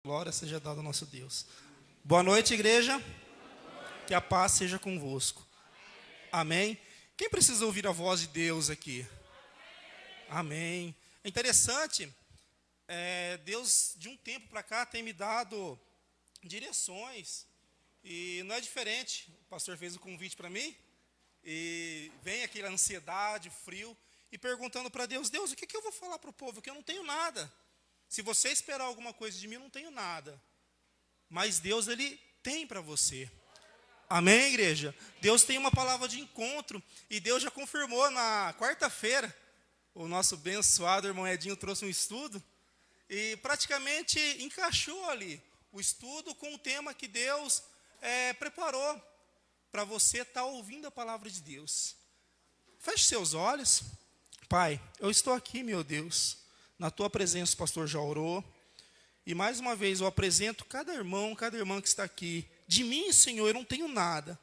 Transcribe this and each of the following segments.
Glória seja dada ao nosso Deus. Boa noite, igreja. Que a paz seja convosco. Amém. Quem precisa ouvir a voz de Deus aqui? Amém. É interessante, Deus de um tempo para cá tem me dado direções. E não é diferente. O pastor fez o convite para mim. E vem aquela ansiedade, frio. E perguntando para Deus, Deus, o que eu vou falar para o povo? Que eu não tenho nada. Se você esperar alguma coisa de mim, eu não tenho nada. Mas Deus, Ele tem para você. Amém, igreja? Deus tem uma palavra de encontro. E Deus já confirmou na quarta-feira. O nosso abençoado irmão Edinho trouxe um estudo. E praticamente encaixou ali o estudo com o tema que Deus preparou para você estar ouvindo a palavra de Deus. Feche seus olhos. Pai, eu estou aqui, meu Deus. Na tua presença, o pastor já orou. E mais uma vez eu apresento cada irmão, cada irmã que está aqui. De mim, Senhor, eu não tenho nada.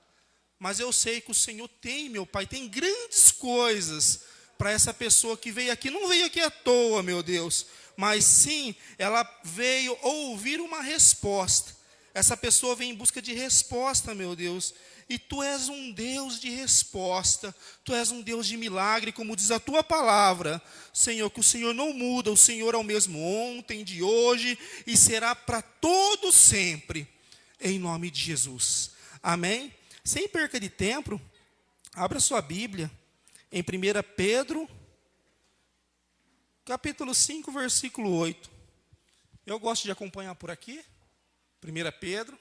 Mas eu sei que o Senhor tem, meu Pai, tem grandes coisas para essa pessoa que veio aqui. Não veio aqui à toa, meu Deus. Mas sim, ela veio ouvir uma resposta. Essa pessoa vem em busca de resposta, meu Deus. E Tu és um Deus de resposta. Tu és um Deus de milagre, como diz a Tua palavra. Senhor, que o Senhor não muda. O Senhor é o mesmo ontem, de hoje e será para todo sempre. Em nome de Jesus. Amém? Sem perca de tempo, abra sua Bíblia em 1 Pedro, capítulo 5, versículo 8. Eu gosto de acompanhar por aqui. 1 Pedro.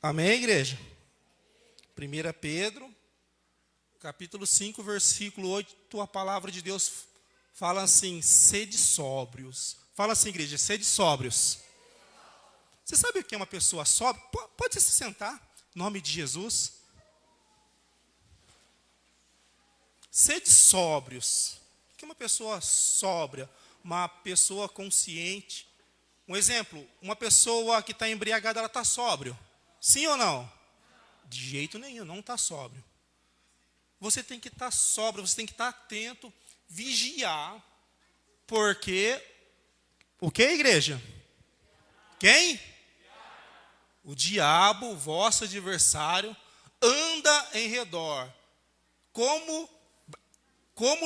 Amém, igreja? 1 Pedro, capítulo 5, versículo 8, a palavra de Deus fala assim, sede sóbrios. Fala assim, igreja, sede sóbrios. Você sabe o que é uma pessoa sóbria? Pode se sentar, em nome de Jesus. Sede sóbrios. O que é uma pessoa sóbria? Uma pessoa consciente. Um exemplo, uma pessoa que está embriagada, ela está sóbrio. Sim ou não? De jeito nenhum, não está sóbrio. Você tem que estar sóbrio, você tem que estar atento, vigiar, porque, o que, igreja? Quem? O diabo, o vosso adversário, anda em redor, como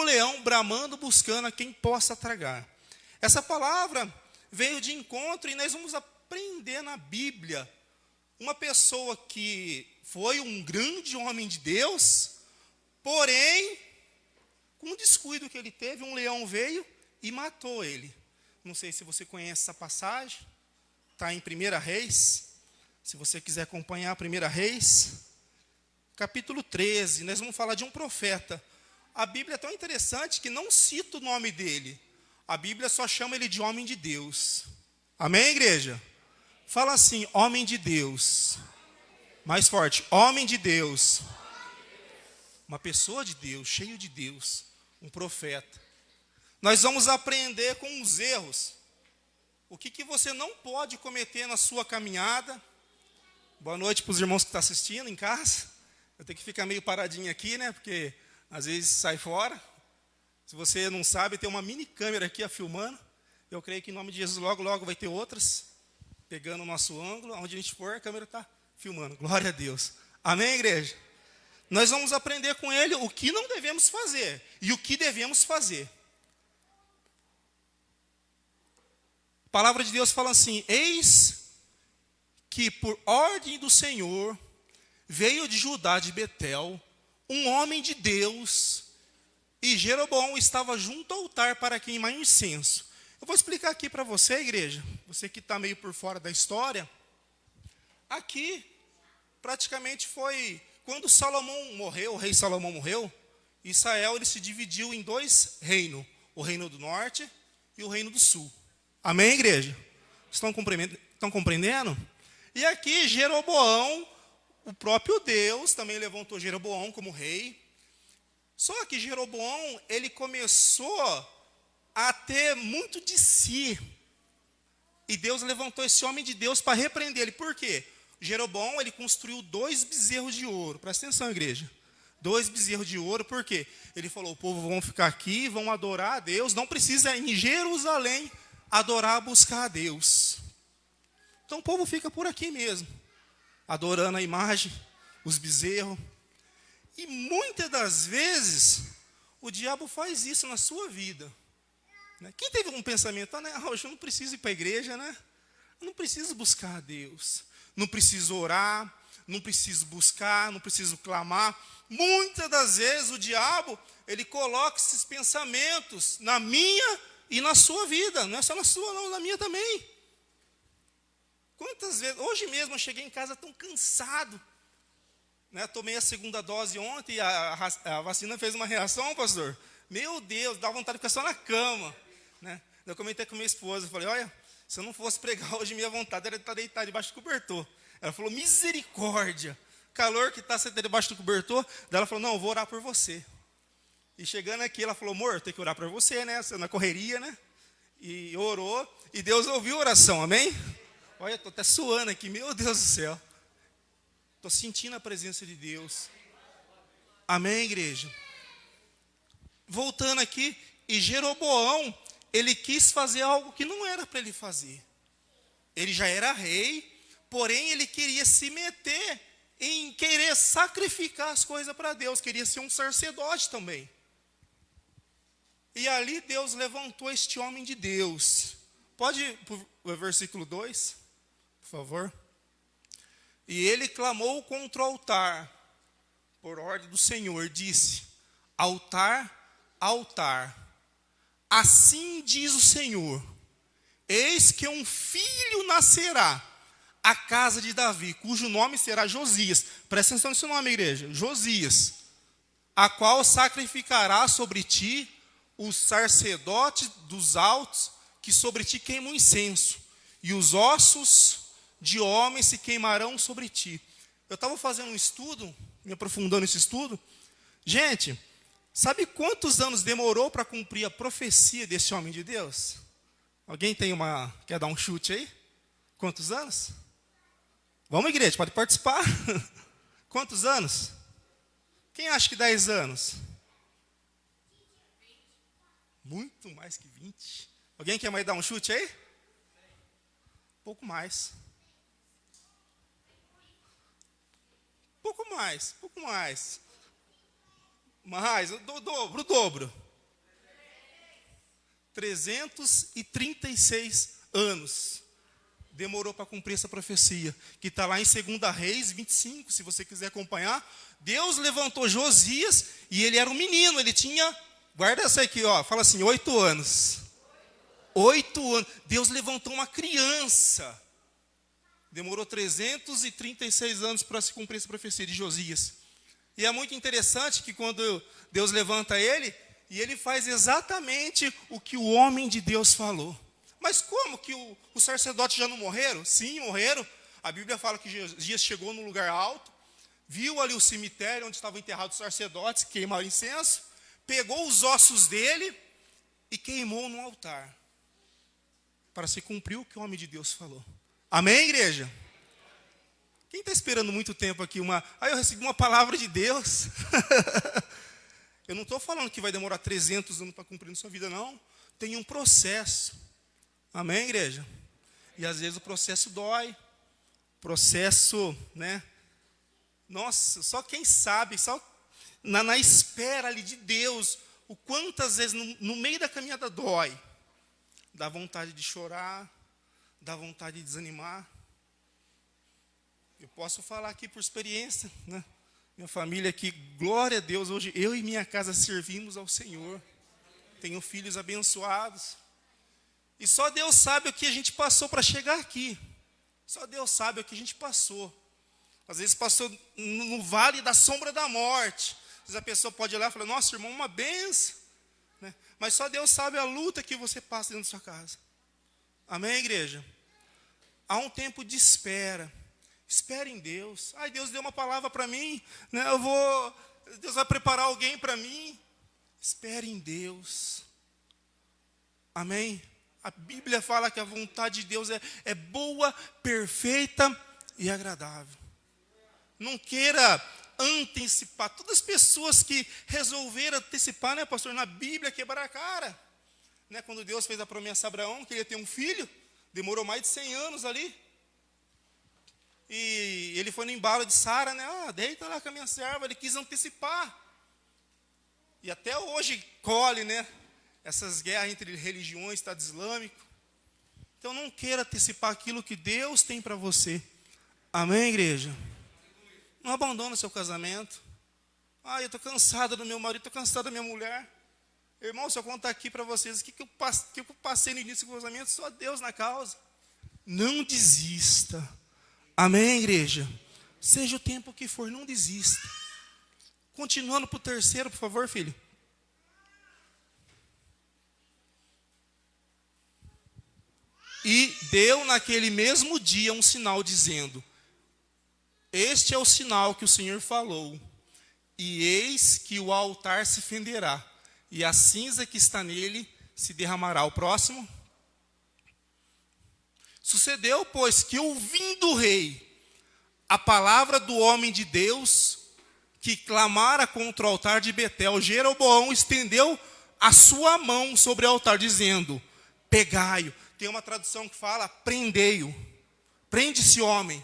leão bramando, buscando a quem possa tragar. Essa palavra veio de encontro e nós vamos aprender na Bíblia. Uma pessoa que foi um grande homem de Deus, porém, com o descuido que ele teve, um leão veio e matou ele. Não sei se você conhece essa passagem, está em 1 Reis. Se você quiser acompanhar 1 Reis, capítulo 13, nós vamos falar de um profeta. A Bíblia é tão interessante que não cita o nome dele. A Bíblia só chama ele de homem de Deus. Amém, igreja? Fala assim, homem de Deus. Mais forte, homem de Deus. Uma pessoa de Deus, cheio de Deus. Um profeta. Nós vamos aprender com os erros. O que você não pode cometer na sua caminhada. Boa noite para os irmãos que estão assistindo em casa. Eu tenho que ficar meio paradinho aqui, né? Porque às vezes sai fora. Se você não sabe, tem uma mini câmera aqui filmando. Eu creio que em nome de Jesus logo, logo vai ter outras. Pegando o nosso ângulo, onde a gente for, a câmera está filmando. Glória a Deus. Amém, igreja? Nós vamos aprender com ele o que não devemos fazer e o que devemos fazer. A palavra de Deus fala assim, eis que por ordem do Senhor veio de Judá de Betel um homem de Deus e Jeroboão estava junto ao altar para queimar incenso. Eu vou explicar aqui para você, igreja, você que está meio por fora da história. Aqui, praticamente foi quando Salomão morreu, o rei Salomão morreu, Israel ele se dividiu em dois reinos, o reino do norte e o reino do sul. Amém, igreja? Estão compreendendo? E aqui Jeroboão, o próprio Deus também levantou Jeroboão como rei. Só que Jeroboão, ele começou a ter muito de si. E Deus levantou esse homem de Deus para repreender ele. Por quê? Jeroboão, ele construiu 2 bezerros de ouro. Presta atenção, igreja. 2 bezerros de ouro, por quê? Ele falou, o povo vão ficar aqui, vão adorar a Deus, não precisa ir em Jerusalém adorar, buscar a Deus. Então o povo fica por aqui mesmo, adorando a imagem, os bezerros. E muitas das vezes, o diabo faz isso na sua vida. Quem teve um pensamento, hoje eu não preciso ir para a igreja, né? Eu não preciso buscar a Deus, não preciso orar, não preciso buscar, não preciso clamar. Muitas das vezes o diabo, ele coloca esses pensamentos na minha e na sua vida. Não é só na sua, não, na minha também. Quantas vezes, hoje mesmo eu cheguei em casa tão cansado. Tomei a 2ª dose ontem e a vacina fez uma reação, pastor. Meu Deus, dá vontade de ficar só na cama. Eu comentei com minha esposa, falei, olha, se eu não fosse pregar hoje, minha vontade era estar deitado debaixo do cobertor. Ela falou, misericórdia, calor que está sentado debaixo do cobertor. Daí ela falou, não, eu vou orar por você. E chegando aqui, ela falou, amor, tem que orar por você, Você na correria, E orou, e Deus ouviu a oração, amém? Olha, estou até suando aqui, meu Deus do céu. Estou sentindo a presença de Deus. Amém, igreja? Voltando aqui, e Jeroboão, ele quis fazer algo que não era para ele fazer. Ele já era rei, porém ele queria se meter em querer sacrificar as coisas para Deus, queria ser um sacerdote também. E ali Deus levantou este homem de Deus. Pode ir para o versículo 2, por favor? E ele clamou contra o altar, por ordem do Senhor, disse, altar, altar, assim diz o Senhor, eis que um filho nascerá à casa de Davi, cujo nome será Josias. Presta atenção nesse nome, igreja, Josias, a qual sacrificará sobre ti os sacerdotes dos altos, que sobre ti queimam incenso, e os ossos de homens se queimarão sobre ti. Eu estava fazendo um estudo, me aprofundando nesse estudo. Gente, sabe quantos anos demorou para cumprir a profecia desse homem de Deus? Alguém quer dar um chute aí? Quantos anos? Vamos, igreja, pode participar. Quantos anos? Quem acha que 10 anos? Muito mais que 20. Alguém quer mais dar um chute aí? Pouco mais. Pouco mais. Mais, o dobro. 336 anos. Demorou para cumprir essa profecia. Que está lá em 2 Reis 25, se você quiser acompanhar. Deus levantou Josias e ele era um menino. Ele tinha, guarda essa aqui, fala assim, 8 anos. 8 anos. Deus levantou uma criança. Demorou 336 anos para se cumprir essa profecia de Josias. E é muito interessante que quando Deus levanta ele, e ele faz exatamente o que o homem de Deus falou. Mas como que os sacerdotes já não morreram? Sim, morreram. A Bíblia fala que Josias chegou num lugar alto, viu ali o cemitério onde estavam enterrados os sacerdotes, queimaram incenso, pegou os ossos dele e queimou no altar, para se cumprir o que o homem de Deus falou. Amém, igreja? Quem está esperando muito tempo aqui? Eu recebi uma palavra de Deus. Eu não estou falando que vai demorar 300 anos para cumprir na sua vida, não. Tem um processo. Amém, igreja? E às vezes o processo dói. Processo, Nossa, só quem sabe, só na espera ali de Deus, o quantas vezes no meio da caminhada dói. Dá vontade de chorar. Dá vontade de desanimar. Eu posso falar aqui por experiência, Minha família aqui, glória a Deus, hoje eu e minha casa servimos ao Senhor. Tenho filhos abençoados. E só Deus sabe o que a gente passou para chegar aqui. Só Deus sabe o que a gente passou. Às vezes passou no vale da sombra da morte. Às vezes a pessoa pode olhar e falar, nossa, irmão, uma benção. Mas só Deus sabe a luta que você passa dentro da sua casa. Amém, igreja? Há um tempo de espera. Espere em Deus. Deus deu uma palavra para mim. Deus vai preparar alguém para mim. Espere em Deus. Amém? A Bíblia fala que a vontade de Deus é boa, perfeita e agradável. Não queira antecipar. Todas as pessoas que resolveram antecipar, né, pastor, na Bíblia, quebrar a cara. Né, quando Deus fez a promessa a Abraão, que ele ia ter um filho, demorou mais de 100 anos ali. E ele foi no embalo de Sara, né? Deita lá com a minha serva, ele quis antecipar. E até hoje colhe, né? Essas guerras entre religiões, Estado Islâmico. Então não queira antecipar aquilo que Deus tem para você. Amém, igreja? Não abandone o seu casamento. Eu estou cansado do meu marido, estou cansado da minha mulher. Irmão, se eu contar aqui para vocês o que eu passei no início do casamento, só Deus na causa. Não desista. Amém, igreja? Seja o tempo que for, não desista. Continuando para o terceiro, por favor, filho. E deu naquele mesmo dia um sinal dizendo: este é o sinal que o Senhor falou. E eis que o altar se fenderá, e a cinza que está nele se derramará. O próximo. Sucedeu, pois, que ouvindo o rei a palavra do homem de Deus, que clamara contra o altar de Betel, Jeroboão estendeu a sua mão sobre o altar, dizendo: pegai-o. Tem uma tradução que fala: prendei-o. Prende esse homem.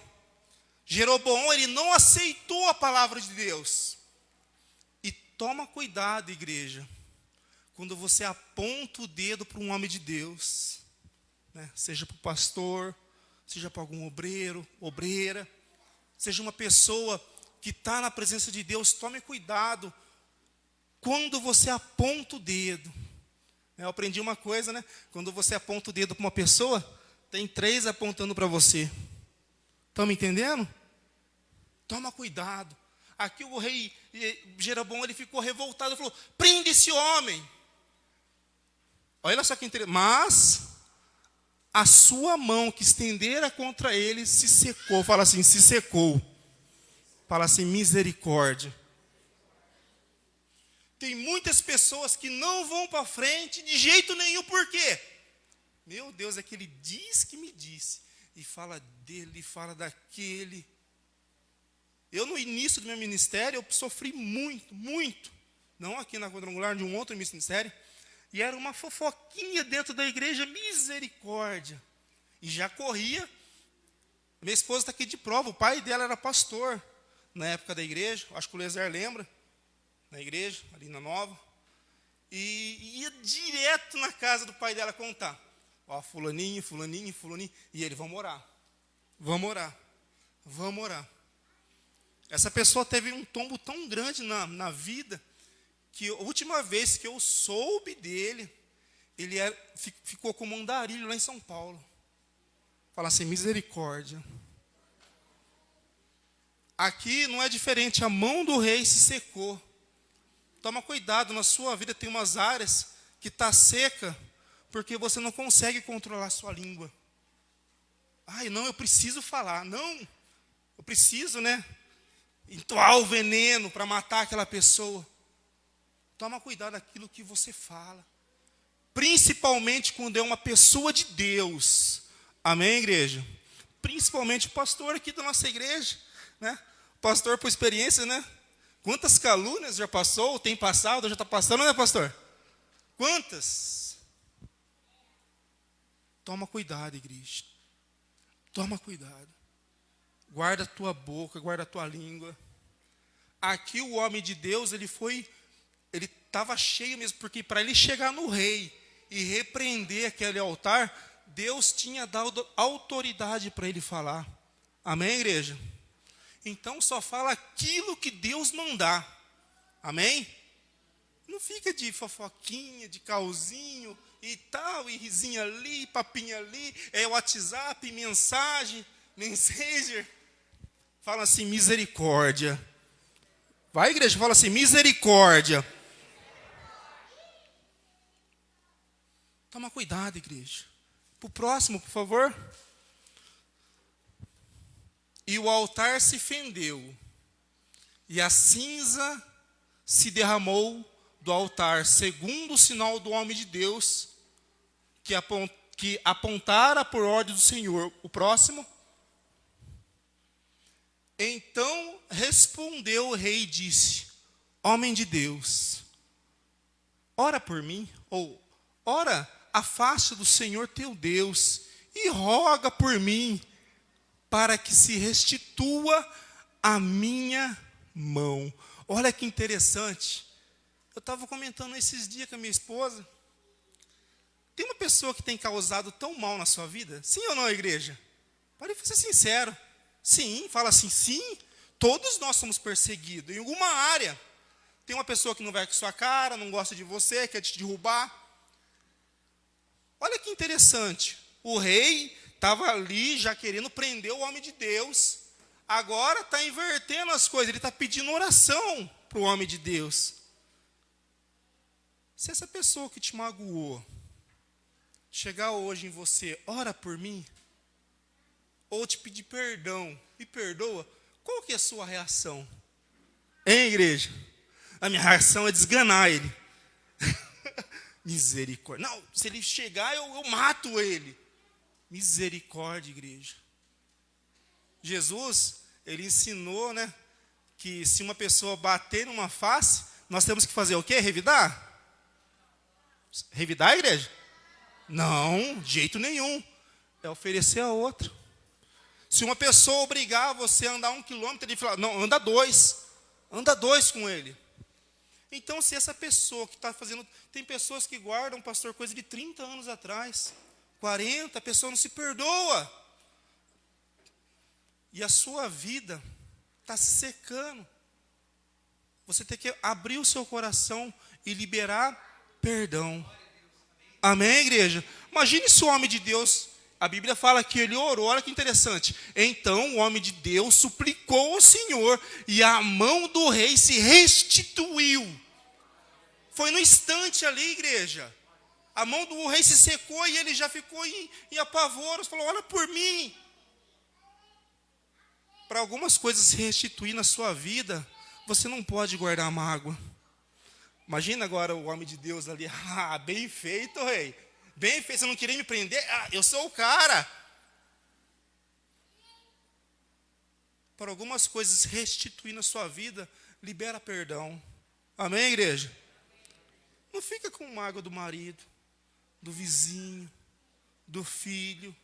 Jeroboão, ele não aceitou a palavra de Deus. E toma cuidado, igreja, quando você aponta o dedo para um homem de Deus, né? Seja para o pastor, seja para algum obreiro, obreira, seja uma pessoa que está na presença de Deus, tome cuidado quando você aponta o dedo. Eu aprendi uma coisa, né? Quando você aponta o dedo para uma pessoa, tem 3 apontando para você. Estão me entendendo? Toma cuidado. Aqui o rei Jeroboão, ele ficou revoltado e falou: prende esse homem. Olha só que interessante. Mas a sua mão que estendera contra ele se secou. Fala assim, se secou. Fala assim, misericórdia. Tem muitas pessoas que não vão para frente de jeito nenhum. Por quê? Meu Deus, é que ele diz que me disse. E fala dele, fala daquele. Eu, no início do meu ministério, eu sofri muito, muito. Não aqui na Quadrangular, de um outro ministério. E era uma fofoquinha dentro da igreja, misericórdia. E já corria. Minha esposa está aqui de prova, o pai dela era pastor na época da igreja. Acho que o Lezer lembra. Na igreja, ali na Nova. E ia direto na casa do pai dela contar. Fulaninho, fulaninho, fulaninho. E ele, vamos orar. Vamos orar. Vamos orar. Essa pessoa teve um tombo tão grande na vida, que a última vez que eu soube dele, ele ficou como um andarilho lá em São Paulo. Fala assim, misericórdia. Aqui não é diferente, a mão do rei se secou. Toma cuidado, na sua vida tem umas áreas que está seca, porque você não consegue controlar a sua língua. Não, eu preciso falar. Não, eu preciso, né? Entoar o veneno para matar aquela pessoa. Toma cuidado daquilo que você fala. Principalmente quando é uma pessoa de Deus. Amém, igreja? Principalmente o pastor aqui da nossa igreja, né? Pastor por experiência, né? Quantas calúnias já passou, tem passado, já está passando, né, pastor? Quantas? Toma cuidado, igreja. Toma cuidado. Guarda a tua boca, guarda a tua língua. Aqui o homem de Deus, ele estava cheio mesmo, porque para ele chegar no rei e repreender aquele altar, Deus tinha dado autoridade para ele falar. Amém, igreja? Então só fala aquilo que Deus mandar. Amém? Não fica de fofoquinha, de calzinho e tal, e risinha ali, papinha ali, WhatsApp, mensagem, Messenger. Fala assim, misericórdia. Vai, igreja, fala assim, misericórdia. Toma cuidado, igreja. Para o próximo, por favor. E o altar se fendeu, e a cinza se derramou do altar, segundo o sinal do homem de Deus, que apontara por ordem do Senhor. O próximo. Então respondeu o rei e disse: homem de Deus, ora por mim, ou ora à face do Senhor teu Deus, e roga por mim, para que se restitua a minha mão. Olha que interessante. Eu estava comentando esses dias com a minha esposa. Tem uma pessoa que tem causado tão mal na sua vida? Sim ou não, igreja? Pode ser sincero. Sim, fala assim, sim. Todos nós somos perseguidos em alguma área. Tem uma pessoa que não vai com sua cara, não gosta de você, quer te derrubar. Olha que interessante. O rei estava ali já querendo prender o homem de Deus. Agora está invertendo as coisas. Ele está pedindo oração para o homem de Deus. Se essa pessoa que te magoou chegar hoje em você, ora por mim, ou te pedir perdão, me perdoa, qual que é a sua reação? Hein, igreja? A minha reação é desganar ele. Misericórdia. Não, se ele chegar, eu mato ele. Misericórdia, igreja. Jesus, ele ensinou, né, que se uma pessoa bater numa face, nós temos que fazer o quê? Revidar? Revidar, igreja? Não, de jeito nenhum. É oferecer a outra. Se uma pessoa obrigar você a andar 1 quilômetro, ele fala, não, anda 2. Anda 2 com ele. Então, se essa pessoa que está fazendo... Tem pessoas que guardam, pastor, coisa de 30 anos atrás. 40, a pessoa não se perdoa. E a sua vida está se secando. Você tem que abrir o seu coração e liberar perdão. Amém, igreja? Imagine se o homem de Deus, a Bíblia fala que ele orou, olha que interessante. Então o homem de Deus suplicou ao Senhor e a mão do rei se restituiu. Foi no instante ali, igreja. A mão do rei se secou e ele já ficou em apavoros, falou, olha por mim. Para algumas coisas se restituir na sua vida, você não pode guardar mágoa. Imagina agora o homem de Deus ali, bem feito, rei. Bem feito, você não queria me prender? Eu sou o cara. Para algumas coisas restituir na sua vida, libera perdão. Amém, igreja? Não fica com mágoa do marido, do vizinho, do filho,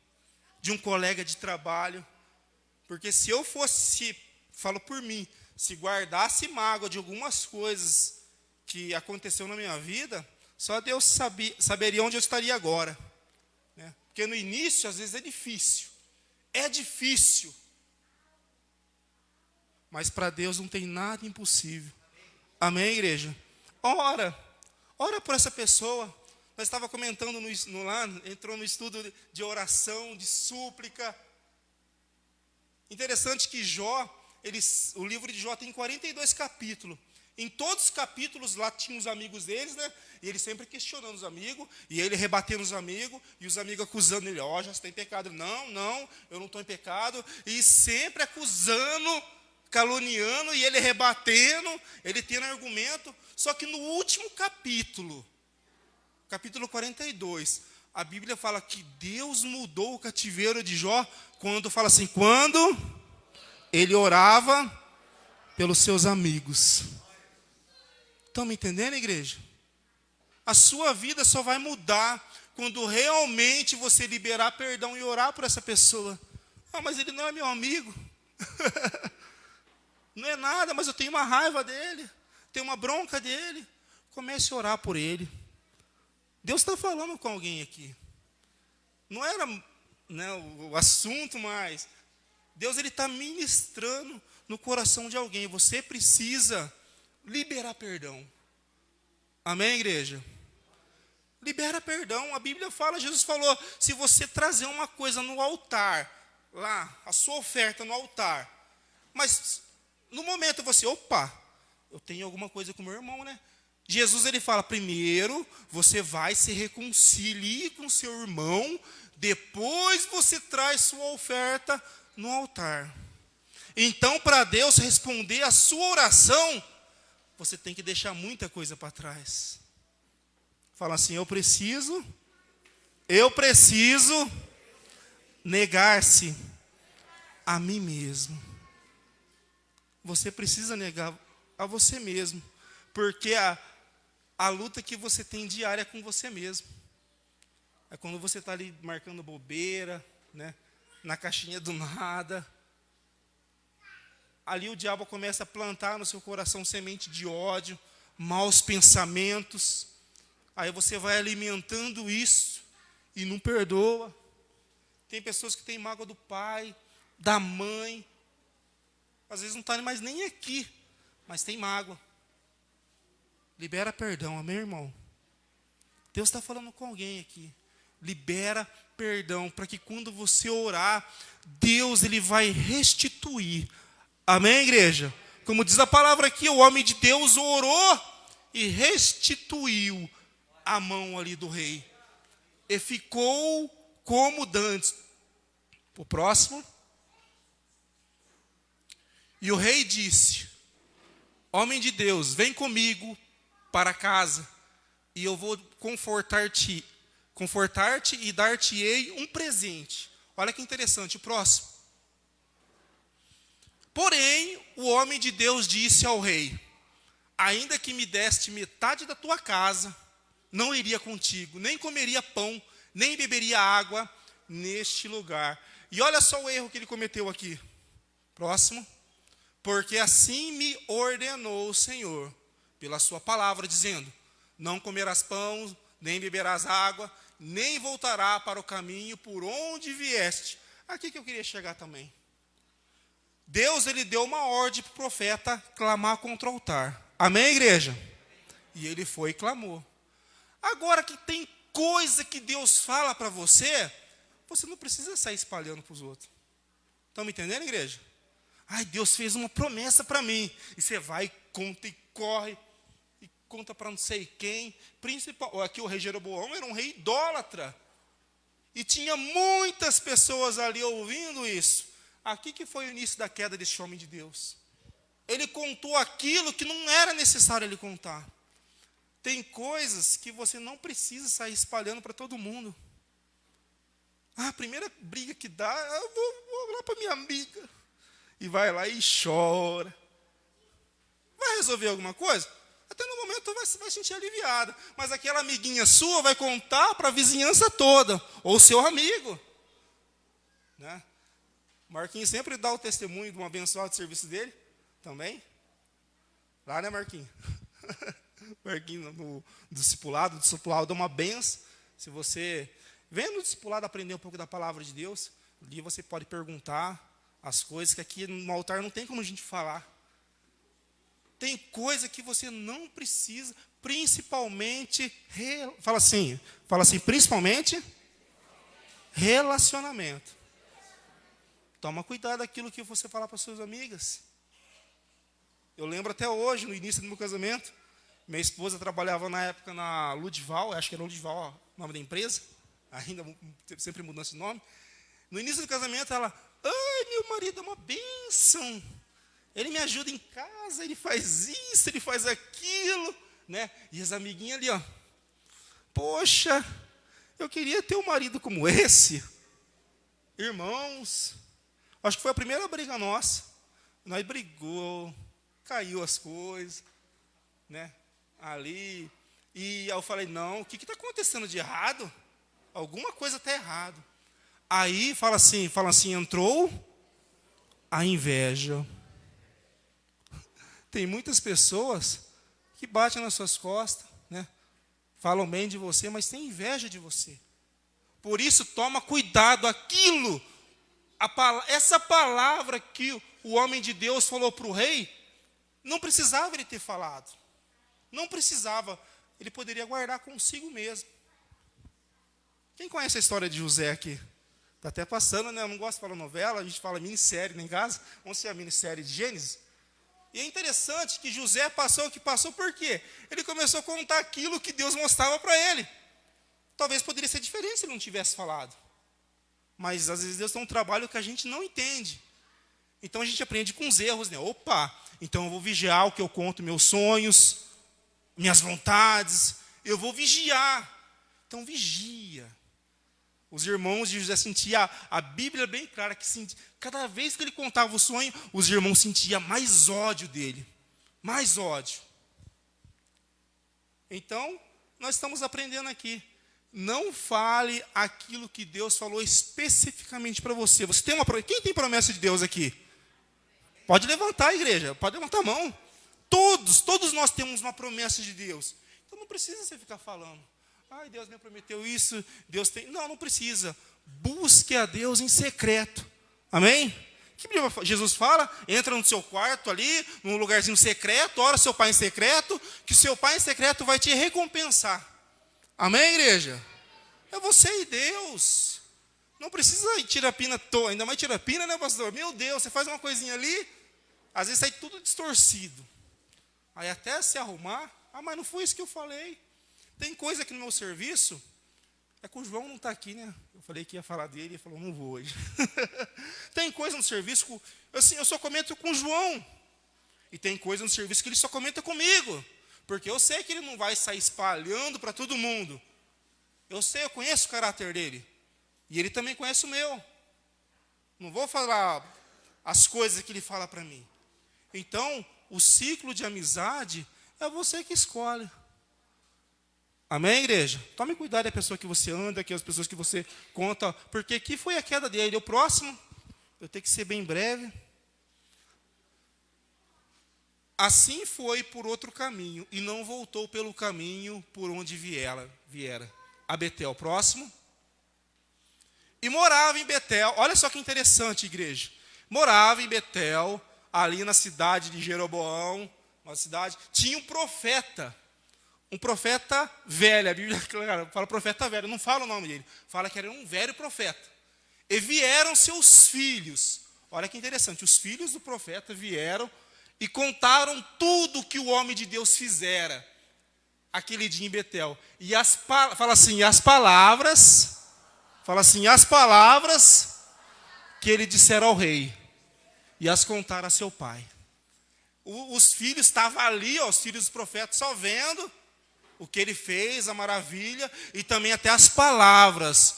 de um colega de trabalho. Porque se eu fosse, falo por mim, se guardasse mágoa de algumas coisas que aconteceu na minha vida, só Deus saberia onde eu estaria agora. Né? Porque no início, às vezes, é difícil. É difícil. Mas para Deus não tem nada impossível. Amém, igreja? Ora por essa pessoa. Nós estávamos comentando lá, entrou no estudo de oração, de súplica. Interessante que Jó, o livro de Jó tem 42 capítulos. Em todos os capítulos lá tinha os amigos deles, né? E ele sempre questionando os amigos, e ele rebatendo os amigos, e os amigos acusando ele, já você está em pecado. Não, eu não estou em pecado. E sempre acusando, caluniando, e ele rebatendo, ele tendo argumento. Só que no último capítulo 42, a Bíblia fala que Deus mudou o cativeiro de Jó, quando fala assim, quando ele orava pelos seus amigos. Estão me entendendo, igreja? A sua vida só vai mudar quando realmente você liberar perdão e orar por essa pessoa. Mas ele não é meu amigo. Não é nada, mas eu tenho uma raiva dele. Tenho uma bronca dele. Comece a orar por ele. Deus está falando com alguém aqui. Não era, né, o assunto, mas Deus está ministrando no coração de alguém. Você precisa liberar perdão. Amém, igreja? Libera perdão. A Bíblia fala, Jesus falou, se você trazer uma coisa no altar, lá, a sua oferta no altar, mas no momento você, eu tenho alguma coisa com meu irmão, né? Jesus, ele fala, primeiro você vai se reconcilie com seu irmão, depois você traz sua oferta no altar. Então, para Deus responder a sua oração, você tem que deixar muita coisa para trás. Fala assim, eu preciso Eu preciso negar-se a mim mesmo. Você precisa negar a você mesmo. Porque a luta que você tem diária é com você mesmo. É quando você está ali marcando bobeira, né? Na caixinha do nada. Ali o diabo começa a plantar no seu coração semente de ódio, maus pensamentos. Aí você vai alimentando isso e não perdoa. Tem pessoas que têm mágoa do pai, da mãe. Às vezes não está mais nem aqui, mas tem mágoa. Libera perdão, amém, irmão? Deus está falando com alguém aqui. Libera perdão, para que quando você orar, Deus ele vai restituir. Amém, igreja? Como diz a palavra aqui, o homem de Deus orou e restituiu a mão ali do rei. E ficou como dantes. O próximo. E o rei disse: homem de Deus, vem comigo para casa, e eu vou confortar-te e dar-te-ei um presente. Olha que interessante, o próximo. Porém, o homem de Deus disse ao rei: ainda que me deste metade da tua casa, não iria contigo, nem comeria pão, nem beberia água neste lugar. E olha só o erro que ele cometeu aqui. Próximo. Porque assim me ordenou o Senhor, pela sua palavra, dizendo: não comerás pão, nem beberás água, nem voltará para o caminho por onde vieste. Aqui que eu queria chegar também. Deus, ele deu uma ordem para o profeta clamar contra o altar. Amém, igreja? E ele foi e clamou. Agora que tem coisa que Deus fala para você, você não precisa sair espalhando para os outros. Estão me entendendo, igreja? Ai, Deus fez uma promessa para mim. E você vai, conta e corre, e conta para não sei quem. Aqui o rei Jeroboão era um rei idólatra. E tinha muitas pessoas ali ouvindo isso. Aqui que foi o início da queda desse homem de Deus. Ele contou aquilo que não era necessário ele contar. Tem coisas que você não precisa sair espalhando para todo mundo. A primeira briga que dá, eu vou lá para minha amiga. E vai lá e chora. Vai resolver alguma coisa? Até no momento vai se sentir aliviada. Mas aquela amiguinha sua vai contar para a vizinhança toda. Ou seu amigo. Né? Marquinhos sempre dá o testemunho de um abençoado serviço dele. Também. Lá, né, Marquinhos? Marquinhos do discipulado dá uma benção. Se você vem no discipulado aprender um pouco da palavra de Deus, ali você pode perguntar as coisas que aqui no altar não tem como a gente falar. Tem coisa que você não precisa, principalmente, fala assim, principalmente, relacionamento. Toma cuidado daquilo que você falar para suas amigas. Eu lembro até hoje, no início do meu casamento, minha esposa trabalhava na época na Ludival, acho que era Ludival o nome da empresa, ainda sempre mudança de nome. No início do casamento, ela: ai, meu marido é uma bênção. Ele me ajuda em casa, ele faz isso, ele faz aquilo, né? E as amiguinhas ali, ó: poxa, eu queria ter um marido como esse. Irmãos, acho que foi a primeira briga nossa. Nós brigou, caiu as coisas, né? Ali. E eu falei: não, o que está acontecendo de errado? Alguma coisa está errado. Aí fala assim, entrou a inveja. Tem muitas pessoas que batem nas suas costas, né? Falam bem de você, mas tem inveja de você. Por isso, toma cuidado. Aquilo, essa palavra que o homem de Deus falou para o rei, não precisava ele ter falado. Não precisava. Ele poderia guardar consigo mesmo. Quem conhece a história de José aqui? Está até passando, né? Eu não gosto de falar novela, a gente fala minissérie lá em casa. Vamos ser a minissérie de Gênesis. E é interessante que José passou o que passou, por quê? Ele começou a contar aquilo que Deus mostrava para ele. Talvez poderia ser diferente se ele não tivesse falado. Mas às vezes Deus tem um trabalho que a gente não entende. Então a gente aprende com os erros, né? Opa, então eu vou vigiar o que eu conto, meus sonhos, minhas vontades. Eu vou vigiar. Então vigia. Os irmãos de José sentiam, a Bíblia é bem clara, que cada vez que ele contava o sonho, os irmãos sentiam mais ódio dele. Mais ódio. Então, nós estamos aprendendo aqui. Não fale aquilo que Deus falou especificamente para você. Você tem uma promessa? Quem tem promessa de Deus aqui? Pode levantar a igreja, pode levantar a mão. Todos nós temos uma promessa de Deus. Então não precisa você ficar falando. Ai, Deus me prometeu isso, Deus tem... Não precisa. Busque a Deus em secreto. Amém? O que Jesus fala? Entra no seu quarto ali, num lugarzinho secreto, ora seu pai em secreto, que o seu pai em secreto vai te recompensar. Amém, igreja? É você e Deus. Não precisa ir tirapina, ainda mais tirapina, né, pastor? Meu Deus, você faz uma coisinha ali, às vezes sai tudo distorcido. Aí até se arrumar, mas não foi isso que eu falei. Tem coisa aqui no meu serviço, é que o João não está aqui, né? Eu falei que ia falar dele, ele falou, não vou hoje. Tem coisa no serviço, assim, eu só comento com o João. E tem coisa no serviço que ele só comenta comigo. Porque eu sei que ele não vai sair espalhando para todo mundo. Eu sei, eu conheço o caráter dele. E ele também conhece o meu. Não vou falar as coisas que ele fala para mim. Então, o ciclo de amizade é você que escolhe. Amém, igreja? Tome cuidado da pessoa que você anda, que as pessoas que você conta, porque aqui foi a queda dele. O próximo, eu tenho que ser bem breve. Assim foi por outro caminho, e não voltou pelo caminho por onde viera. A Betel, próximo. E morava em Betel, olha só que interessante, igreja. Morava em Betel, ali na cidade de Jeroboão, uma cidade, tinha um profeta velho, a Bíblia fala profeta velho, não fala o nome dele, fala que era um velho profeta. E vieram seus filhos, olha que interessante, os filhos do profeta vieram e contaram tudo que o homem de Deus fizera aquele dia em Betel. E as palavras que ele dissera ao rei, e as contaram a seu pai. Os filhos estavam ali, os filhos dos profetas, só vendo o que ele fez, a maravilha, e também até as palavras.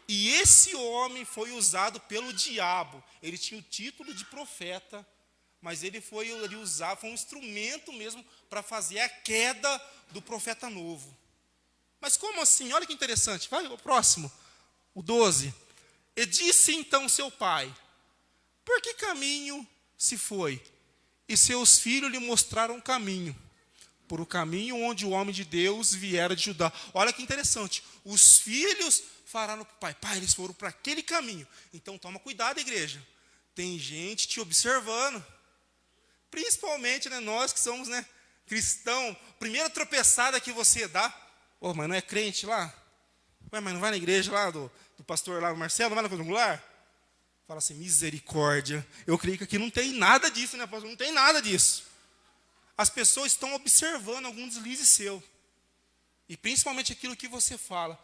E esse homem foi usado pelo diabo. Ele tinha o título de profeta, mas ele foi um instrumento mesmo para fazer a queda do profeta novo. Mas como assim? Olha que interessante. Vai, o próximo, o 12. E disse então seu pai, por que caminho se foi? E seus filhos lhe mostraram o caminho, por o caminho onde o homem de Deus viera de Judá. Olha que interessante. Os filhos falaram para o pai, pai, eles foram para aquele caminho. Então toma cuidado, igreja. Tem gente te observando. Principalmente, né, nós que somos, né, cristão. Primeira tropeçada que você dá. Mas não é crente lá? Mas não vai na igreja lá do pastor lá, o Marcelo, não vai na quadrangular? Fala assim, misericórdia. Eu creio que aqui não tem nada disso, né, pastor? Não tem nada disso. As pessoas estão observando algum deslize seu. E principalmente aquilo que você fala.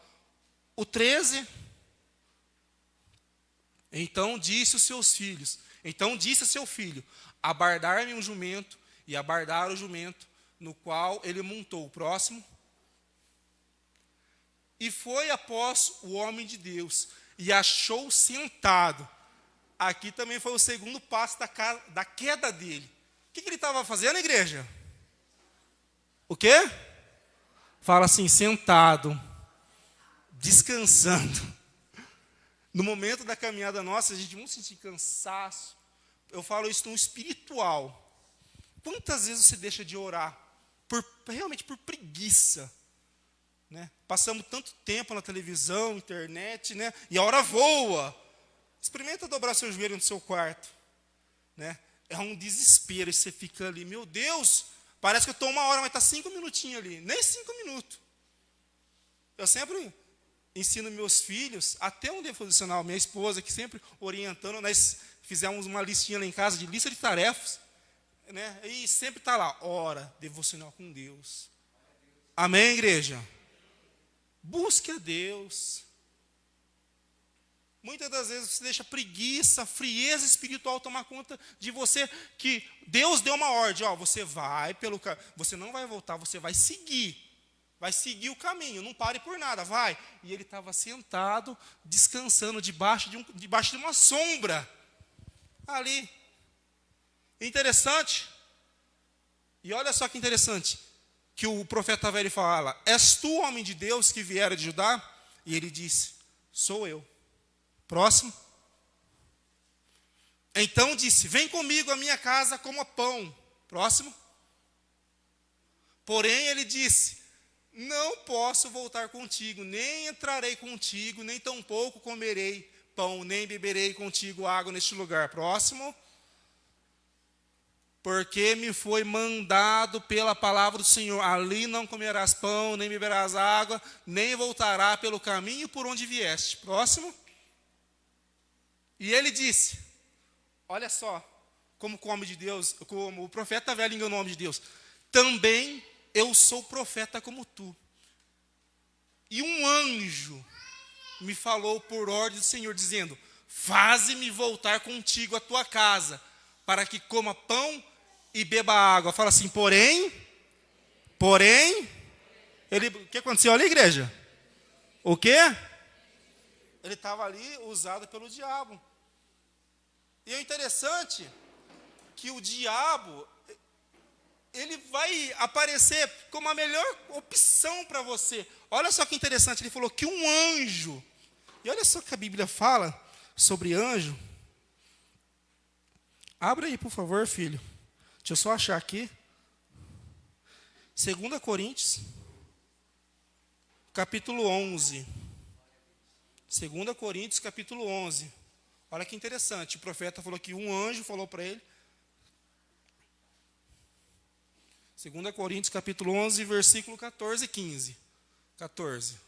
O 13. Então disse os seus filhos. Então disse a seu filho, abardar-me um jumento, e abardaram o jumento, no qual ele montou. O próximo. E foi após o homem de Deus, e achou sentado. Aqui também foi o segundo passo da queda dele. O que ele estava fazendo, igreja? O quê? Fala assim, sentado, descansando. No momento da caminhada nossa, a gente vai sentir cansaço. Eu falo isso no espiritual. Quantas vezes você deixa de orar? Realmente por preguiça. Né? Passamos tanto tempo na televisão, internet, né? E a hora voa. Experimenta dobrar seu joelho no seu quarto. Né? É um desespero, e você fica ali, meu Deus, parece que eu estou 1 hora, mas está 5 minutinhos ali. Nem 5 minutos. Eu sempre ensino meus filhos, até um devocional, minha esposa, que sempre orientando, nós fizemos uma listinha lá em casa, de lista de tarefas, né? E sempre está lá, ora, devocional com Deus. Amém, igreja? Busque a Deus. Muitas das vezes você deixa preguiça, frieza espiritual tomar conta de você, que Deus deu uma ordem, ó, você vai você não vai voltar, você vai seguir. Vai seguir o caminho, não pare por nada, vai. E ele estava sentado, descansando debaixo de uma sombra. Ali. Interessante. E olha só que interessante. Que o profeta velho fala: és tu, homem de Deus, que viera de Judá? E ele disse: sou eu. Próximo. Então disse: vem comigo à minha casa, coma pão. Próximo. Porém ele disse: não posso voltar contigo, nem entrarei contigo, nem tampouco comerei pão, nem beberei contigo água neste lugar. Próximo. Porque me foi mandado pela palavra do Senhor: ali não comerás pão, nem beberás água, nem voltará pelo caminho por onde vieste. Próximo. E ele disse: olha só, como o homem de Deus, como o profeta velho enganou o homem de Deus. Também eu sou profeta como tu. E um anjo me falou por ordem do Senhor, dizendo: faze-me voltar contigo à tua casa, para que coma pão e beba água. Fala assim: porém, o que aconteceu ali, igreja? O quê? Ele estava ali usado pelo diabo. E é interessante que o diabo, ele vai aparecer como a melhor opção para você. Olha só que interessante, ele falou que um anjo, e olha só que a Bíblia fala sobre anjo. Abra aí, por favor, filho. Deixa eu só achar aqui. 2 Coríntios, capítulo 11. 2 Coríntios, capítulo 11. Olha que interessante, o profeta falou que um anjo falou para ele. 2 Coríntios, capítulo 11, versículo 14 e 15. 14.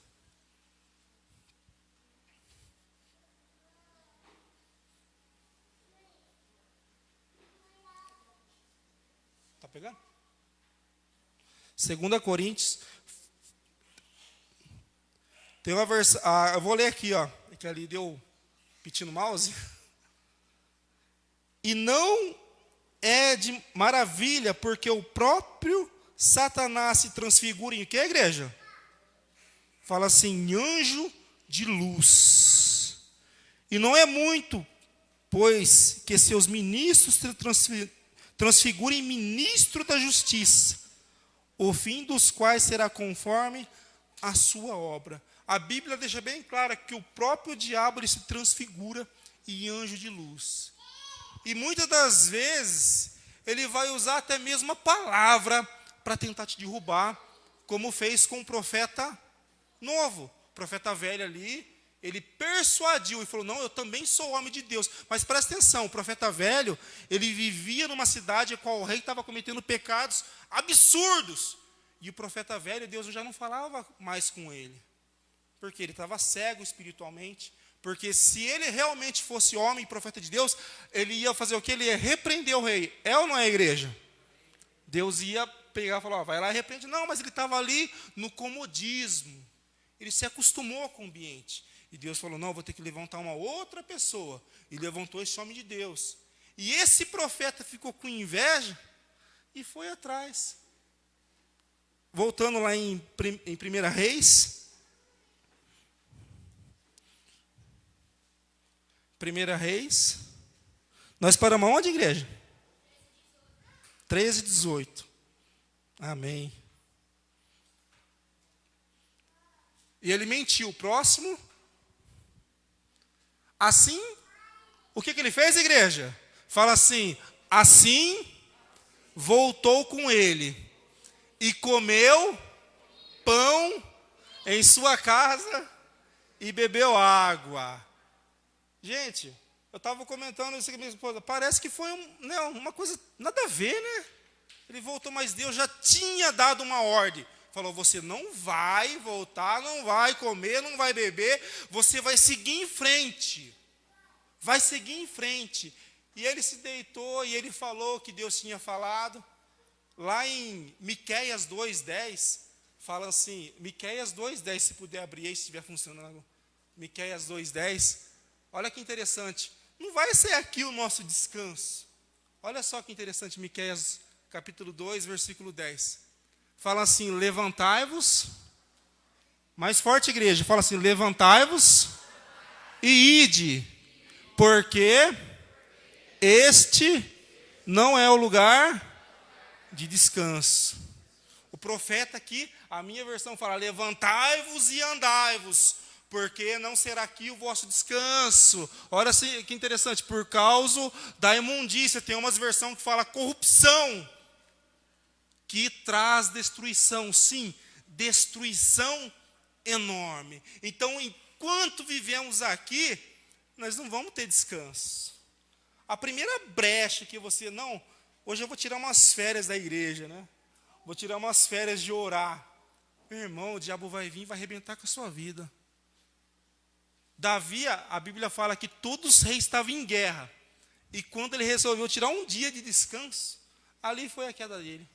Está pegando? 2 Coríntios. Tem uma versão. Eu vou ler aqui, ó. É que ali deu piti no mouse. E não é de maravilha, porque o próprio Satanás se transfigura em que, igreja? Fala assim: anjo de luz. E não é muito, pois que seus ministros se transfigurem em ministro da justiça, o fim dos quais será conforme a sua obra. A Bíblia deixa bem clara que o próprio diabo ele se transfigura em anjo de luz. E muitas das vezes, ele vai usar até mesmo a palavra para tentar te derrubar, como fez com o profeta novo. O profeta velho ali, ele persuadiu e falou: não, eu também sou homem de Deus. Mas presta atenção, o profeta velho, ele vivia numa cidade em qual o rei estava cometendo pecados absurdos. E o profeta velho, Deus já não falava mais com ele. Porque ele estava cego espiritualmente. Porque se ele realmente fosse homem e profeta de Deus, ele ia fazer o quê? Ele ia repreender o rei. É ou não é, igreja? Deus ia pegar e falar: vai lá e repreende. Não, mas ele estava ali no comodismo. Ele se acostumou com o ambiente. E Deus falou: não, vou ter que levantar uma outra pessoa. E levantou esse homem de Deus. E esse profeta ficou com inveja e foi atrás. Voltando lá em 1 Reis. 1 Reis. Nós paramos onde, igreja? 13, 18. Amém. E ele mentiu. Próximo. Assim, o que ele fez, igreja? Fala assim: assim voltou com ele e comeu pão em sua casa e bebeu água. Gente, eu estava comentando isso com a minha esposa. Parece que foi uma coisa nada a ver, né? Ele voltou, mas Deus já tinha dado uma ordem. Falou: você não vai voltar, não vai comer, não vai beber. Você vai seguir em frente. Vai seguir em frente. E ele se deitou e ele falou que Deus tinha falado. Lá em Miqueias 2:10, fala assim, Miqueias 2:10, se puder abrir aí, se estiver funcionando. Miqueias 2:10. Olha que interessante. Não vai ser aqui o nosso descanso. Olha só que interessante, Miqueias capítulo 2, versículo 10. Fala assim, levantai-vos. Mais forte, igreja. Fala assim, levantai-vos e ide, porque este não é o lugar de descanso. O profeta aqui, a minha versão fala, levantai-vos e andai-vos, porque não será aqui o vosso descanso. Olha que interessante, por causa da imundícia. Tem umas versões que fala corrupção, que traz destruição. Sim, destruição enorme. Então, enquanto vivemos aqui, nós não vamos ter descanso. A primeira brecha que você, não, hoje eu vou tirar umas férias da igreja, né? Vou tirar umas férias de orar. Meu irmão, o diabo vai vir e vai arrebentar com a sua vida. Davi, a Bíblia fala que todos os reis estavam em guerra. E quando ele resolveu tirar um dia de descanso, ali foi a queda dele.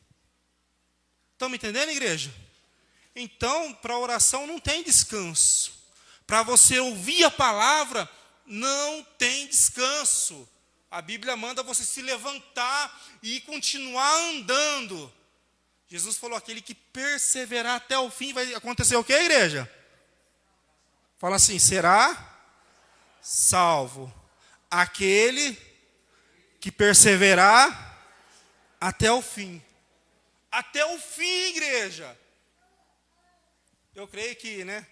Estão me entendendo, igreja? Então, para a oração não tem descanso. Para você ouvir a palavra, não tem descanso. A Bíblia manda você se levantar e continuar andando. Jesus falou, aquele que perseverar até o fim, vai acontecer o quê, igreja? Fala assim, será salvo aquele que perseverar até o fim. Até o fim, igreja. Eu creio que, né,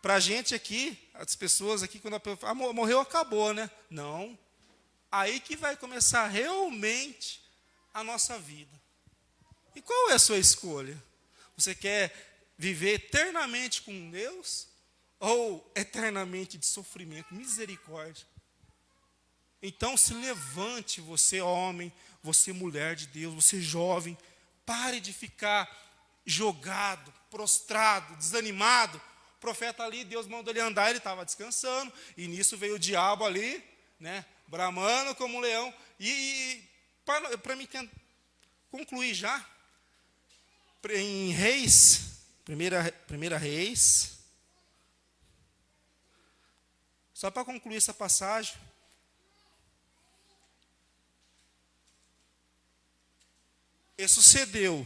para a gente aqui, as pessoas aqui, quando a pessoa morreu, acabou, né? Não. Aí que vai começar realmente a nossa vida. E qual é a sua escolha? Você quer viver eternamente com Deus? Ou eternamente de sofrimento, misericórdia? Então se levante, você homem, você mulher de Deus, você jovem. Pare de ficar jogado, prostrado, desanimado. O profeta ali, Deus mandou ele andar, ele estava descansando. E nisso veio o diabo ali, né, bramando como um leão. E para mim concluir já, em Reis, primeira Reis, só para concluir essa passagem, e sucedeu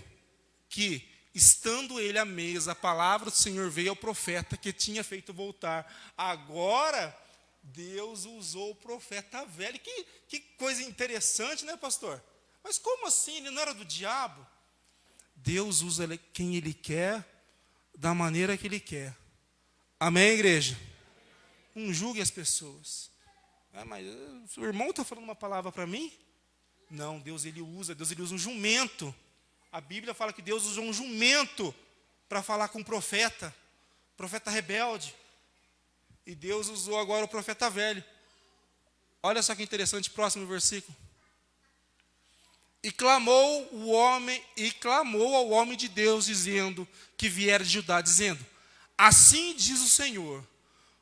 que, estando ele à mesa, a palavra do Senhor veio ao profeta que tinha feito voltar. Agora, Deus usou o profeta velho. Que coisa interessante, né, pastor? Mas como assim? Ele não era do diabo? Deus usa quem Ele quer, da maneira que Ele quer. Amém, igreja? Não julgue as pessoas. Mas o irmão está falando uma palavra para mim? Não, Deus ele usa um jumento. A Bíblia fala que Deus usou um jumento para falar com o profeta rebelde. E Deus usou agora o profeta velho. Olha só que interessante, próximo versículo. E clamou ao homem de Deus, dizendo, que viera de Judá, dizendo, assim diz o Senhor,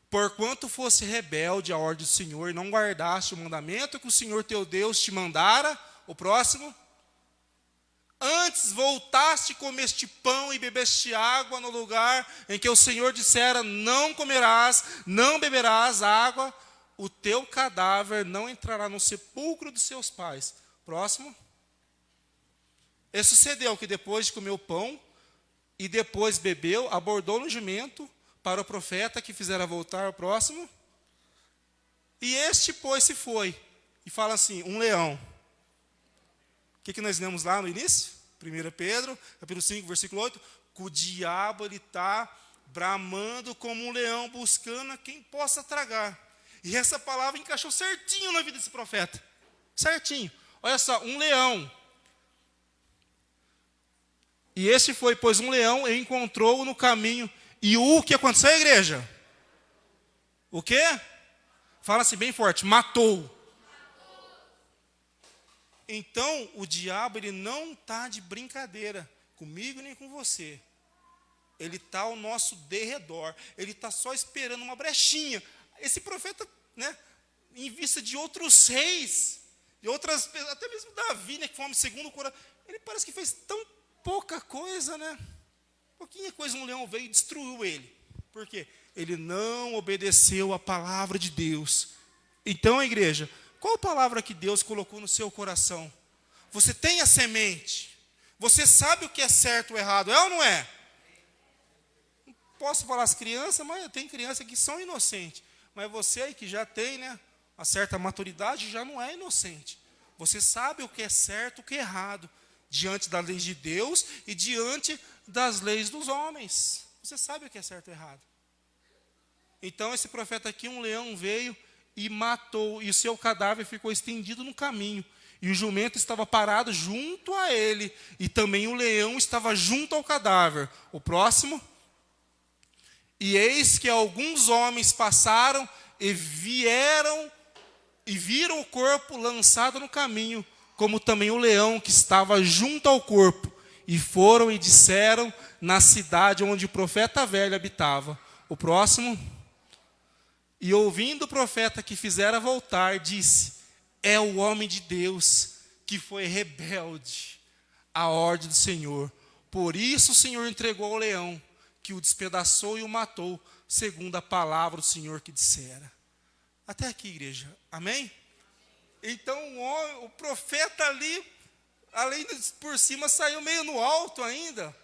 porquanto fosse rebelde à ordem do Senhor, e não guardaste o mandamento que o Senhor teu Deus te mandara, o próximo, antes voltaste e comeste pão e bebeste água no lugar em que o Senhor dissera, não comerás, não beberás água, o teu cadáver não entrará no sepulcro dos seus pais. Próximo. E sucedeu que depois de comer o pão, e depois bebeu, abordou no jumento para o profeta que fizera voltar. O próximo. E este, pois, se foi. E fala assim, um leão. O que nós lemos lá no início? 1 Pedro, capítulo 5, versículo 8. Que o diabo está bramando como um leão, buscando a quem possa tragar. E essa palavra encaixou certinho na vida desse profeta. Certinho. Olha só, um leão. E este foi, pois, um leão, e encontrou-o no caminho. E o que aconteceu, igreja? O quê? Fala-se bem forte, matou. Então, o diabo, ele não está de brincadeira comigo nem com você. Ele está ao nosso derredor. Ele está só esperando uma brechinha. Esse profeta, né, em vista de outros reis, de outras, até mesmo Davi, né, que foi homem segundo o coração, ele parece que fez tão pouca coisa, né? Pouquinha coisa, um leão veio e destruiu ele. Por quê? Ele não obedeceu a palavra de Deus. Então, igreja, qual palavra que Deus colocou no seu coração? Você tem a semente. Você sabe o que é certo ou errado, é ou não é? Posso falar as crianças, mas tem crianças que são inocentes. Mas você aí que já tem, né, uma certa maturidade, já não é inocente. Você sabe o que é certo e o que é errado, diante da lei de Deus e diante das leis dos homens. Você sabe o que é certo e errado. Então esse profeta aqui, um leão veio e matou, e o seu cadáver ficou estendido no caminho. E o jumento estava parado junto a ele, e também o leão estava junto ao cadáver. O próximo. E eis que alguns homens passaram e viram o corpo lançado no caminho, como também o leão que estava junto ao corpo. E foram e disseram na cidade onde o profeta velho habitava. O próximo. E ouvindo o profeta que fizera voltar, disse: é o homem de Deus que foi rebelde à ordem do Senhor. Por isso o Senhor entregou ao leão, que o despedaçou e o matou, segundo a palavra do Senhor que dissera. Até aqui, igreja. Amém? Então o profeta ali, além de por cima, saiu meio no alto ainda.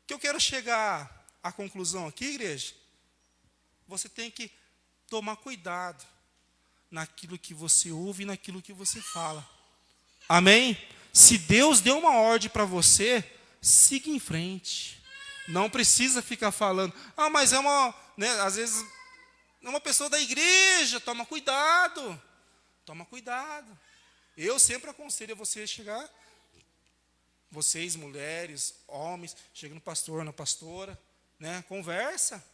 O que eu quero chegar à conclusão aqui, igreja? Você tem que tomar cuidado naquilo que você ouve e naquilo que você fala. Amém? Se Deus deu uma ordem para você, siga em frente. Não precisa ficar falando, mas é uma, né, às vezes, é uma pessoa da igreja, toma cuidado. Toma cuidado. Eu sempre aconselho a você chegar, vocês, mulheres, homens, chega no pastor, na pastora, né, conversa.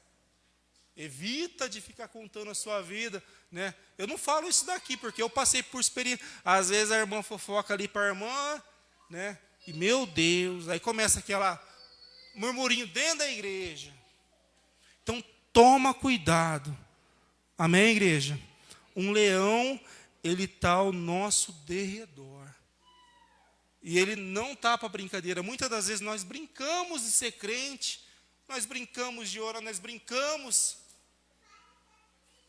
Evita de ficar contando a sua vida, né? Eu não falo isso daqui, porque eu passei por experiência. Às vezes a irmã fofoca ali para a irmã, né? E meu Deus, aí começa aquela murmurinho dentro da igreja. Então toma cuidado. Amém, igreja? Um leão, ele está ao nosso derredor. E ele não está para brincadeira. Muitas das vezes nós brincamos de ser crente, nós brincamos de orar, nós brincamos.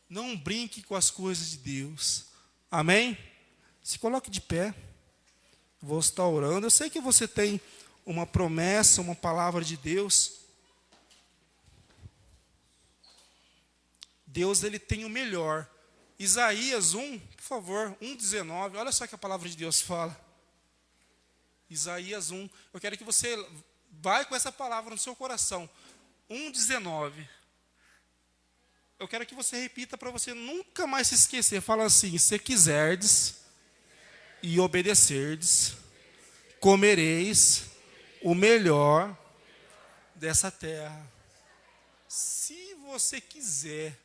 Não brinque com as coisas de Deus. Amém? Se coloque de pé. Vou estar orando. Eu sei que você tem uma promessa, uma palavra de Deus. Deus, ele tem o melhor. Isaías 1, por favor, 1:19. Olha só que a palavra de Deus fala. Isaías 1. Eu quero que você vai com essa palavra no seu coração. 1:19. Eu quero que você repita para você nunca mais se esquecer. Fala assim: se quiserdes e obedecerdes, comereis o melhor dessa terra. Se você quiser.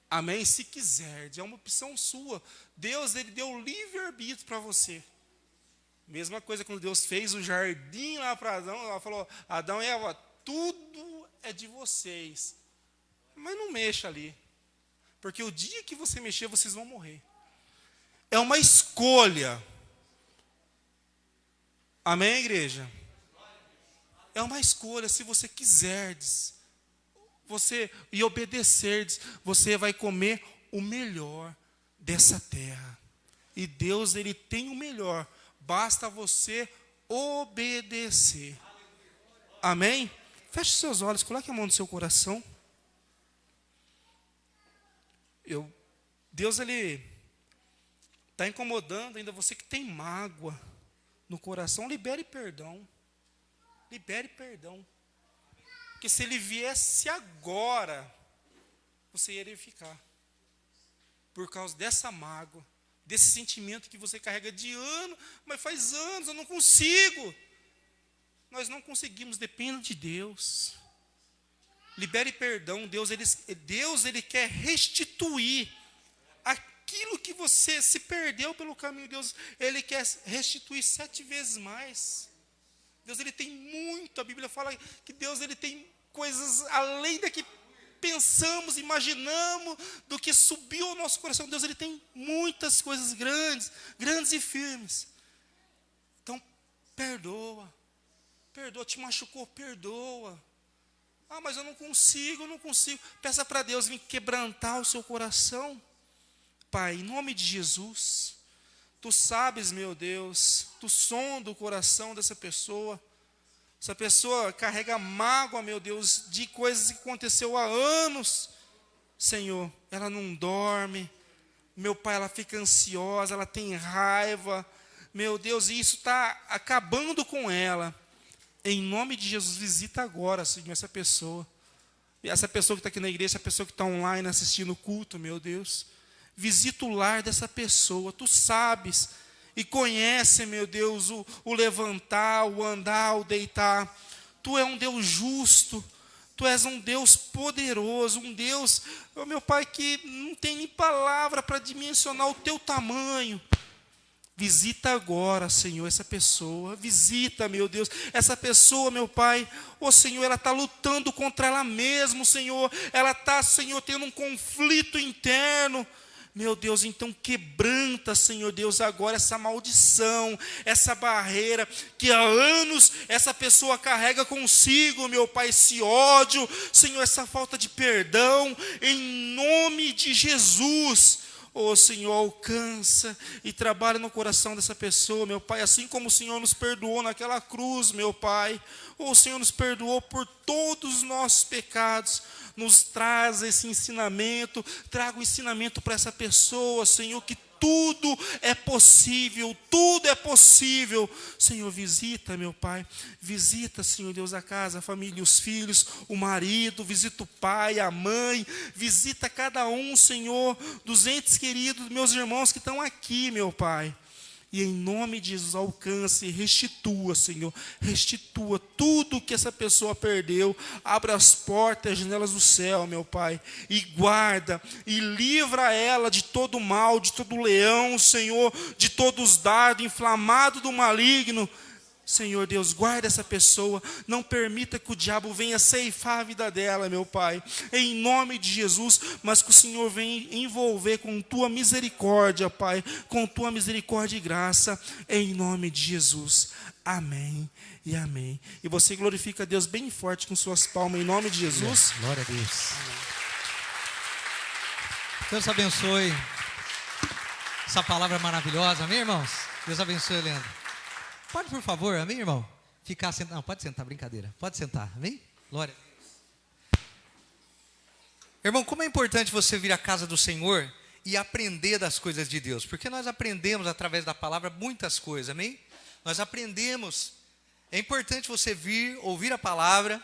Amém? Se quiserdes, é uma opção sua. Deus, ele deu livre-arbítrio para você. Mesma coisa quando Deus fez o jardim lá para Adão, ela falou: Adão e Eva, tudo é de vocês. Mas não mexa ali. Porque o dia que você mexer, vocês vão morrer. É uma escolha. Amém, igreja? É uma escolha. Se você quiserdes, e obedecerdes, você vai comer o melhor dessa terra. E Deus, ele tem o melhor. Basta você obedecer. Amém? Feche seus olhos, coloque a mão no seu coração. Deus, ele está incomodando ainda você que tem mágoa no coração. Libere perdão. Libere perdão. Porque se ele viesse agora, você iria ficar. Por causa dessa mágoa, desse sentimento que você carrega de ano, mas faz anos, eu não consigo. Nós não conseguimos, depende de Deus. Libere perdão. Deus ele quer restituir aquilo que você se perdeu pelo caminho. Deus, ele quer restituir 7 vezes mais. Deus, ele tem muito. A Bíblia fala que Deus, ele tem coisas além da que pensamos, imaginamos, do que subiu ao nosso coração. Deus, ele tem muitas coisas grandes, grandes e firmes. Então, perdoa. Perdoa, te machucou, perdoa. Mas eu não consigo. Peça para Deus vir quebrantar o seu coração. Pai, em nome de Jesus, Tu sabes, meu Deus, tu sonda o coração dessa pessoa. Essa pessoa carrega mágoa, meu Deus, de coisas que aconteceu há anos. Senhor, ela não dorme. Meu Pai, ela fica ansiosa, ela tem raiva. Meu Deus, e isso está acabando com ela. Em nome de Jesus, visita agora, Senhor, essa pessoa. Essa pessoa que está aqui na igreja, essa pessoa que está online assistindo o culto, meu Deus. Visita o lar dessa pessoa, tu sabes e conhece, meu Deus, o levantar, o andar, o deitar. Tu é um Deus justo, tu és um Deus poderoso, um Deus, oh, meu Pai, que não tem nem palavra para dimensionar o teu tamanho. Visita agora, Senhor, essa pessoa. Visita, meu Deus, essa pessoa, meu Pai. Ô, Senhor, ela está lutando contra ela mesma, Senhor. Ela está, Senhor, tendo um conflito interno. Meu Deus, então quebranta, Senhor Deus, agora essa maldição, essa barreira que há anos essa pessoa carrega consigo, meu Pai, esse ódio, Senhor, essa falta de perdão, em nome de Jesus. Oh, Senhor, alcança e trabalha no coração dessa pessoa, meu Pai, assim como o Senhor nos perdoou naquela cruz, meu Pai. Oh, o Senhor nos perdoou por todos os nossos pecados. Nos traz esse ensinamento, traga o ensinamento para essa pessoa, Senhor, que tudo é possível, tudo é possível. Senhor, visita, meu Pai, visita, Senhor Deus, a casa, a família, os filhos, o marido, visita o pai, a mãe, visita cada um, Senhor, dos entes queridos, meus irmãos que estão aqui, meu Pai. E em nome de Jesus, alcance e restitua, Senhor. Restitua tudo que essa pessoa perdeu. Abra as portas, as janelas do céu, meu Pai. E guarda, e livra ela de todo mal, de todo leão, Senhor. De todos os dardos inflamados do maligno. Senhor Deus, guarda essa pessoa, não permita que o diabo venha ceifar a vida dela, meu Pai, em nome de Jesus, mas que o Senhor venha envolver com tua misericórdia, Pai, com tua misericórdia e graça, em nome de Jesus. Amém e amém. E você glorifica a Deus bem forte com suas palmas, em nome de Jesus. Glória a Deus. Amém. Deus abençoe essa palavra maravilhosa, amém, irmãos? Deus abençoe, Leandro. Pode, por favor, amém, irmão? Ficar sentado. Não, pode sentar, brincadeira. Pode sentar, amém? Glória a Deus. Irmão, como é importante você vir à casa do Senhor e aprender das coisas de Deus. Porque nós aprendemos através da palavra muitas coisas, amém? Nós aprendemos. É importante você vir, ouvir a palavra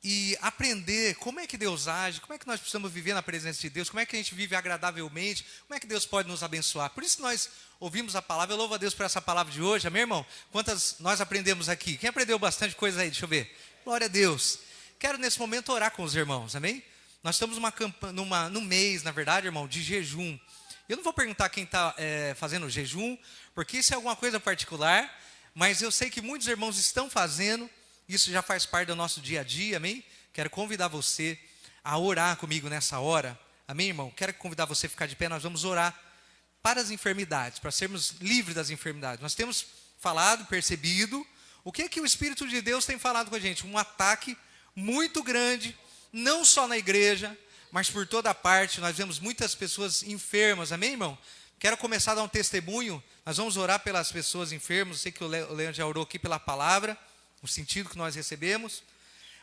e aprender como é que Deus age, como é que nós precisamos viver na presença de Deus, como é que a gente vive agradavelmente, como é que Deus pode nos abençoar. Por isso nós ouvimos a palavra. Eu louvo a Deus por essa palavra de hoje, amém, irmão? Quantas nós aprendemos aqui? Quem aprendeu bastante coisa aí? Deixa eu ver. Glória a Deus. Quero nesse momento orar com os irmãos, amém? Nós estamos no mês, na verdade, irmão, de jejum. Eu não vou perguntar quem está fazendo jejum, porque isso é alguma coisa particular, mas eu sei que muitos irmãos estão fazendo. Isso já faz parte do nosso dia a dia, amém? Quero convidar você a orar comigo nessa hora, amém, irmão? Quero convidar você a ficar de pé, nós vamos orar para as enfermidades, para sermos livres das enfermidades. Nós temos falado, percebido, o que é que o Espírito de Deus tem falado com a gente? Um ataque muito grande, não só na igreja, mas por toda parte. Nós vemos muitas pessoas enfermas, amém, irmão? Quero começar a dar um testemunho, nós vamos orar pelas pessoas enfermas. Eu sei que o Leandro já orou aqui pela palavra, o sentido que nós recebemos,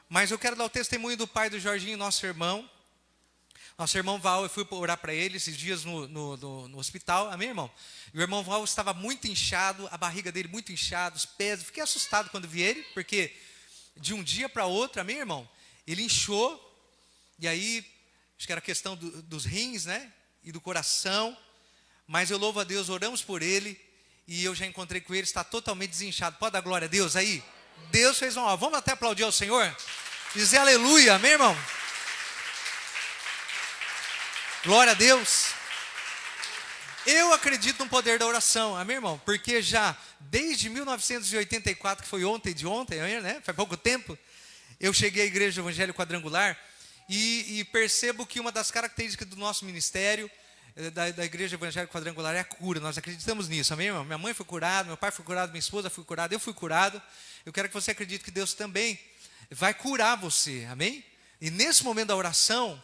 mas eu quero dar o testemunho do pai do Jorginho, nosso irmão Val. Eu fui orar para ele esses dias no hospital, amém, irmão? E o irmão Val estava muito inchado, a barriga dele muito inchada, os pés. Fiquei assustado quando vi ele, porque de um dia para outro, amém, irmão? Ele inchou, e aí, acho que era questão dos rins, né? E do coração, mas eu louvo a Deus, oramos por ele, e eu já encontrei com ele, está totalmente desinchado. Pode dar glória a Deus aí? Deus fez uma... Vamos até aplaudir ao Senhor? Dizer aleluia, amém, irmão? Glória a Deus. Eu acredito no poder da oração, amém, irmão? Porque já desde 1984, que foi ontem de ontem, né? Faz pouco tempo, eu cheguei à Igreja Evangélica Quadrangular e percebo que uma das características do nosso ministério, da Igreja Evangélica Quadrangular, é a cura. Nós acreditamos nisso, amém, irmão? Minha mãe foi curada, meu pai foi curado, minha esposa foi curada, eu fui curado. Eu quero que você acredite que Deus também vai curar você, amém? E nesse momento da oração,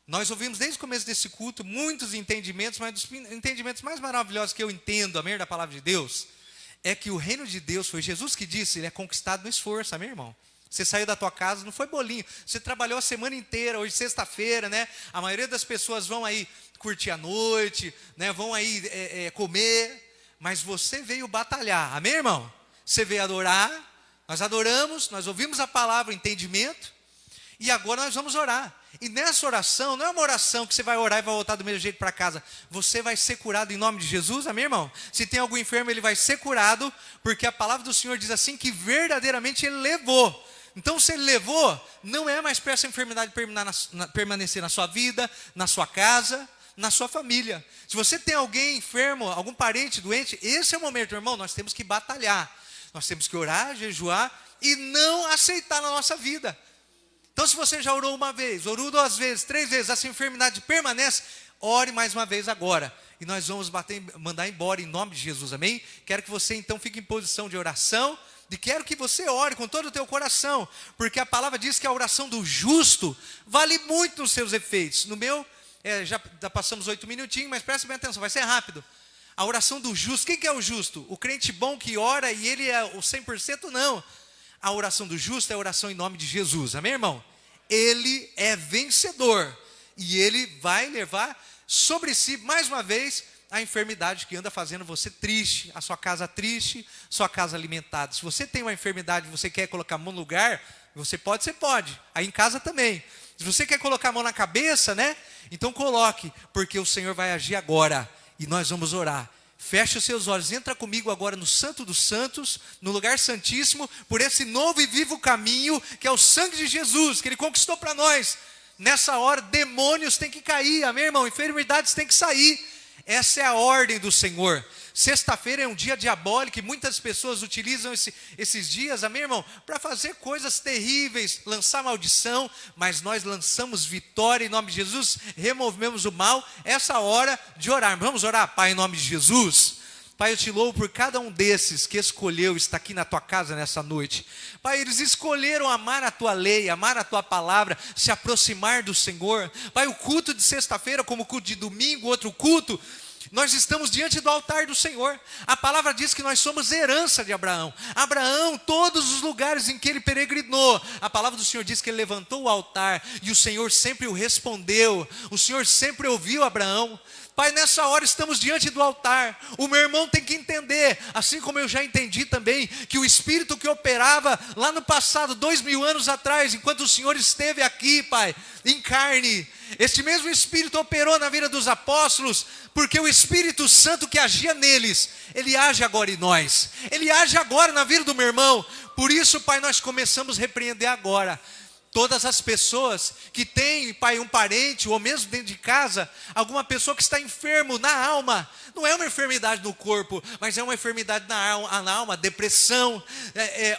Nós ouvimos desde o começo desse culto muitos entendimentos, mas dos entendimentos mais maravilhosos que eu entendo, amém, da palavra de Deus, é que o reino de Deus, foi Jesus que disse, ele é conquistado no esforço, amém, irmão? Você saiu da tua casa, não foi bolinho, você trabalhou a semana inteira, hoje sexta-feira, né? A maioria das pessoas vão aí curtir a noite, né? Vão aí comer, mas você veio batalhar, amém, irmão? Você veio adorar, nós adoramos, nós ouvimos a palavra, o entendimento, e agora nós vamos orar. E nessa oração, não é uma oração que você vai orar e vai voltar do mesmo jeito para casa. Você vai ser curado em nome de Jesus, amém, irmão? Se tem algum enfermo, ele vai ser curado, porque a palavra do Senhor diz assim, que verdadeiramente ele levou. Então, se ele levou, não é mais para essa enfermidade permanecer na sua vida, na sua casa, na sua família. Se você tem alguém enfermo, algum parente doente, esse é o momento, irmão, nós temos que batalhar. Nós temos que orar, jejuar e não aceitar na nossa vida. Então, se você já orou uma vez, orou 2 vezes, 3 vezes, essa enfermidade permanece, ore mais uma vez agora. E nós vamos mandar embora em nome de Jesus, amém? Quero que você então fique em posição de oração, e quero que você ore com todo o teu coração, porque a palavra diz que a oração do justo vale muito nos seus efeitos. No meu, já passamos 8 minutinhos, mas preste bem atenção, vai ser rápido. A oração do justo, quem que é o justo? O crente bom que ora e ele é o 100%? Não. A oração do justo é a oração em nome de Jesus, amém, irmão? Ele é vencedor e ele vai levar sobre si, mais uma vez, a enfermidade que anda fazendo você triste, a sua casa triste, sua casa alimentada. Se você tem uma enfermidade e você quer colocar a mão no lugar, você pode, aí em casa também. Se você quer colocar a mão na cabeça, né? Então coloque, porque o Senhor vai agir agora e nós vamos orar. Feche os seus olhos, entra comigo agora no Santo dos Santos, no lugar santíssimo, por esse novo e vivo caminho, que é o sangue de Jesus, que Ele conquistou para nós. Nessa hora, demônios têm que cair, amém, irmão? Enfermidades têm que sair. Essa é a ordem do Senhor. Sexta-feira é um dia diabólico, e muitas pessoas utilizam esses dias, amém, irmão? Para fazer coisas terríveis, lançar maldição, mas nós lançamos vitória em nome de Jesus, removemos o mal, essa hora de orar. Vamos orar, Pai, em nome de Jesus. Pai, eu te louvo por cada um desses que escolheu estar aqui na tua casa nessa noite. Pai, eles escolheram amar a tua lei, amar a tua palavra, se aproximar do Senhor. Pai, o culto de sexta-feira, como o culto de domingo, outro culto, nós estamos diante do altar do Senhor. A palavra diz que nós somos herança de Abraão. Abraão, todos os lugares em que ele peregrinou, a palavra do Senhor diz que ele levantou o altar e o Senhor sempre o respondeu. O Senhor sempre ouviu Abraão. Pai, nessa hora estamos diante do altar. O meu irmão tem que entender, assim como eu já entendi também, que o Espírito que operava lá no passado, 2000 anos atrás, enquanto o Senhor esteve aqui, Pai, em carne, este mesmo Espírito operou na vida dos apóstolos, porque o Espírito Santo que agia neles, ele age agora em nós, ele age agora na vida do meu irmão. Por isso, Pai, nós começamos a repreender agora todas as pessoas que têm, Pai, um parente, ou mesmo dentro de casa, alguma pessoa que está enfermo na alma. Não é uma enfermidade no corpo, mas é uma enfermidade na alma, depressão,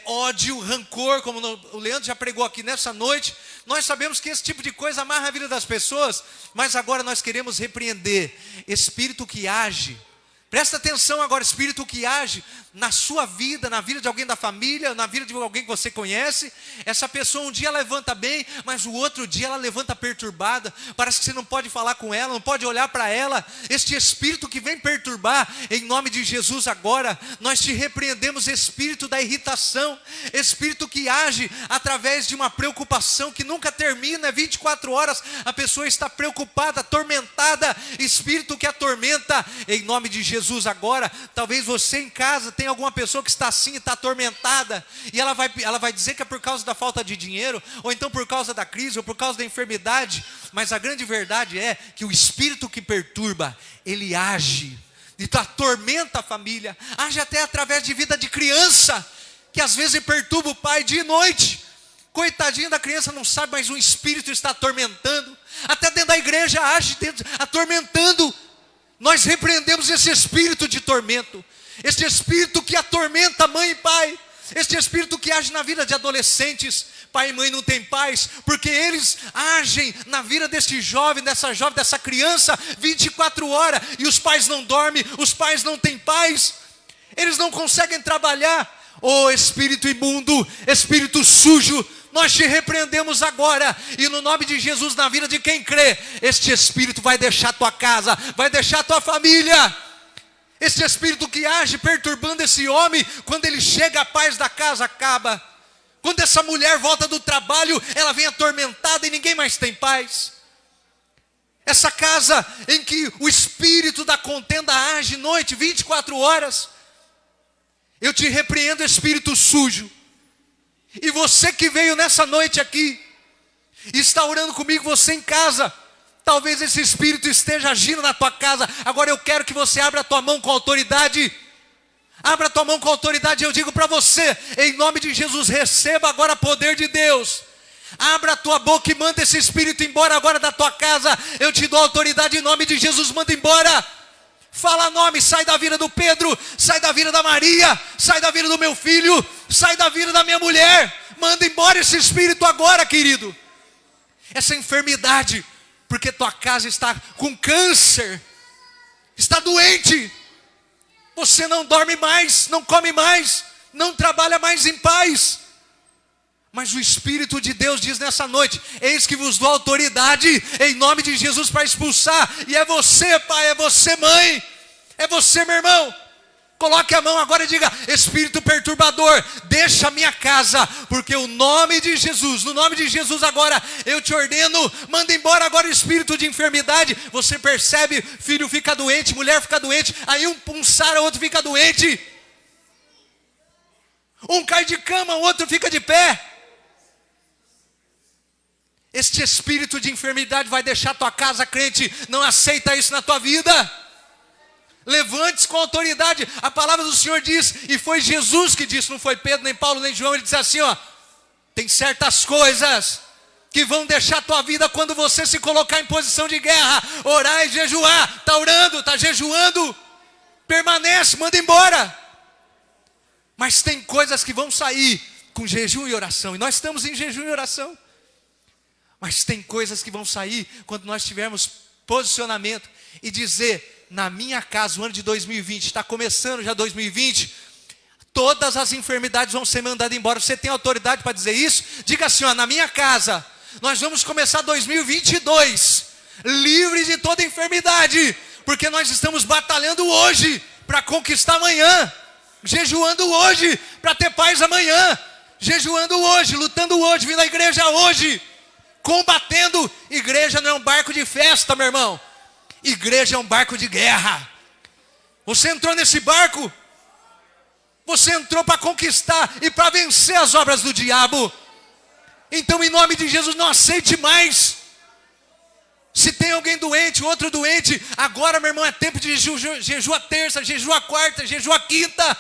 ódio, rancor, como o Leandro já pregou aqui nessa noite. Nós sabemos que esse tipo de coisa amarra a vida das pessoas, mas agora nós queremos repreender espírito que age. Presta atenção agora, espírito que age na sua vida, na vida de alguém da família, na vida de alguém que você conhece. Essa pessoa um dia levanta bem, mas o outro dia ela levanta perturbada. Parece que você não pode falar com ela, não pode olhar para ela. Este espírito que vem perturbar, em nome de Jesus agora, nós te repreendemos, espírito da irritação, espírito que age através de uma preocupação que nunca termina, 24 horas a pessoa está preocupada, atormentada, espírito que atormenta, em nome de Jesus agora. Talvez você em casa tenha alguma pessoa que está assim, está atormentada, e ela vai dizer que é por causa da falta de dinheiro, ou então por causa da crise, ou por causa da enfermidade, mas a grande verdade é que o espírito que perturba, ele age, e atormenta a família, age até através de vida de criança, que às vezes perturba o pai dia e noite. Coitadinha da criança, não sabe, mas um espírito está atormentando, até dentro da igreja age, atormentando. Nós repreendemos esse espírito de tormento, este espírito que atormenta mãe e pai, este espírito que age na vida de adolescentes. Pai e mãe não têm paz, porque eles agem na vida desse jovem, dessa criança, 24 horas, e os pais não dormem, os pais não têm paz, eles não conseguem trabalhar. Oh, espírito imundo, espírito sujo, Nós te repreendemos agora, e no nome de Jesus, na vida de quem crê, este espírito vai deixar tua casa, vai deixar tua família. Este espírito que age perturbando esse homem, quando ele chega, a paz da casa acaba. Quando essa mulher volta do trabalho, ela vem atormentada e ninguém mais tem paz. Essa casa em que o espírito da contenda age noite, 24 horas. Eu te repreendo, espírito sujo. E você que veio nessa noite aqui, e está orando comigo, você em casa, talvez esse espírito esteja agindo na tua casa. Agora eu quero que você abra a tua mão com autoridade. Abra a tua mão com autoridade, eu digo para você, em nome de Jesus, receba agora poder de Deus. Abra a tua boca e manda esse espírito embora agora da tua casa. Eu te dou autoridade em nome de Jesus, manda embora. Fala nome, sai da vida do Pedro, sai da vida da Maria, sai da vida do meu filho, sai da vida da minha mulher. Manda embora esse espírito agora, querido. Essa enfermidade, porque tua casa está com câncer, está doente. Você não dorme mais, não come mais, não trabalha mais em paz. Mas o Espírito de Deus diz nessa noite: eis que vos dou autoridade em nome de Jesus para expulsar. E é você, pai, é você, mãe, é você, meu irmão. Coloque a mão agora e diga: espírito perturbador, deixa a minha casa, porque o nome de Jesus, no nome de Jesus agora, eu te ordeno, manda embora agora o espírito de enfermidade. Você percebe, filho fica doente, mulher fica doente, aí um sara, outro fica doente. Um cai de cama, o outro fica de pé. Este espírito de enfermidade vai deixar tua casa, crente, não aceita isso na tua vida. Levante-se com autoridade. A palavra do Senhor diz, e foi Jesus que disse, não foi Pedro, nem Paulo, nem João. Ele disse assim, ó: tem certas coisas que vão deixar a tua vida quando você se colocar em posição de guerra. Orar e jejuar. Está orando, está jejuando, permanece, manda embora. Mas tem coisas que vão sair com jejum e oração, e nós estamos em jejum e oração. Mas tem coisas que vão sair quando nós tivermos posicionamento e dizer: na minha casa, o ano de 2020, está começando já 2020, todas as enfermidades vão ser mandadas embora. Você tem autoridade para dizer isso? Diga assim, ó: na minha casa, nós vamos começar 2022 livre de toda enfermidade, porque nós estamos batalhando hoje para conquistar amanhã, jejuando hoje para ter paz amanhã, jejuando hoje, lutando hoje, vindo à igreja hoje, combatendo. Igreja não é um barco de festa, meu irmão. Igreja é um barco de guerra. Você entrou nesse barco, você entrou para conquistar e para vencer as obras do diabo. Então, em nome de Jesus, não aceite mais. Se tem alguém doente, outro doente, agora, meu irmão, é tempo de jejua terça, jejua quarta, jejua quinta.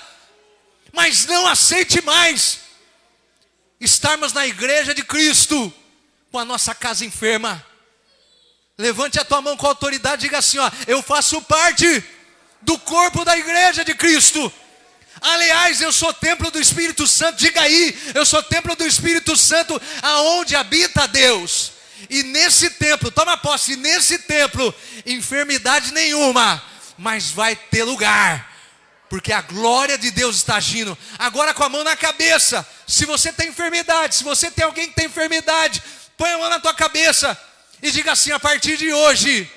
Mas não aceite mais estarmos na igreja de Cristo com a nossa casa enferma. Levante a tua mão com autoridade e diga assim, ó: eu faço parte do corpo da igreja de Cristo. Aliás, eu sou templo do Espírito Santo. Diga aí: eu sou templo do Espírito Santo, aonde habita Deus. E nesse templo, toma posse, nesse templo, enfermidade nenhuma, mas vai ter lugar, porque a glória de Deus está agindo. Agora com a mão na cabeça. Se você tem enfermidade, se você tem alguém que tem enfermidade, põe a mão na tua cabeça e diga assim: a partir de hoje,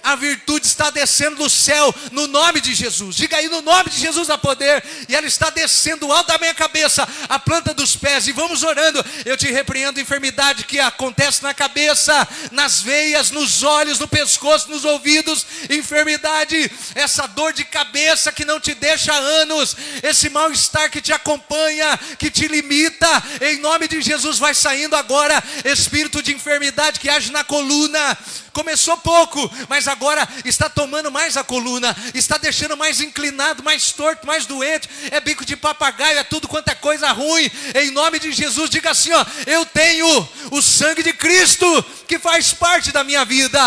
a virtude está descendo do céu, no nome de Jesus. Diga aí: no nome de Jesus há poder. E ela está descendo alto da minha cabeça, a planta dos pés. E vamos orando. Eu te repreendo enfermidade que acontece na cabeça, nas veias, nos olhos, no pescoço, nos ouvidos. Enfermidade, essa dor de cabeça que não te deixa anos, esse mal-estar que te acompanha, que te limita, em nome de Jesus vai saindo agora. Espírito de enfermidade que age na coluna, começou pouco, mas agora está tomando mais a coluna, está deixando mais inclinado, mais torto, mais doente, é bico de papagaio, é tudo quanto é coisa ruim. Em nome de Jesus, diga assim, ó: eu tenho o sangue de Cristo que faz parte da minha vida,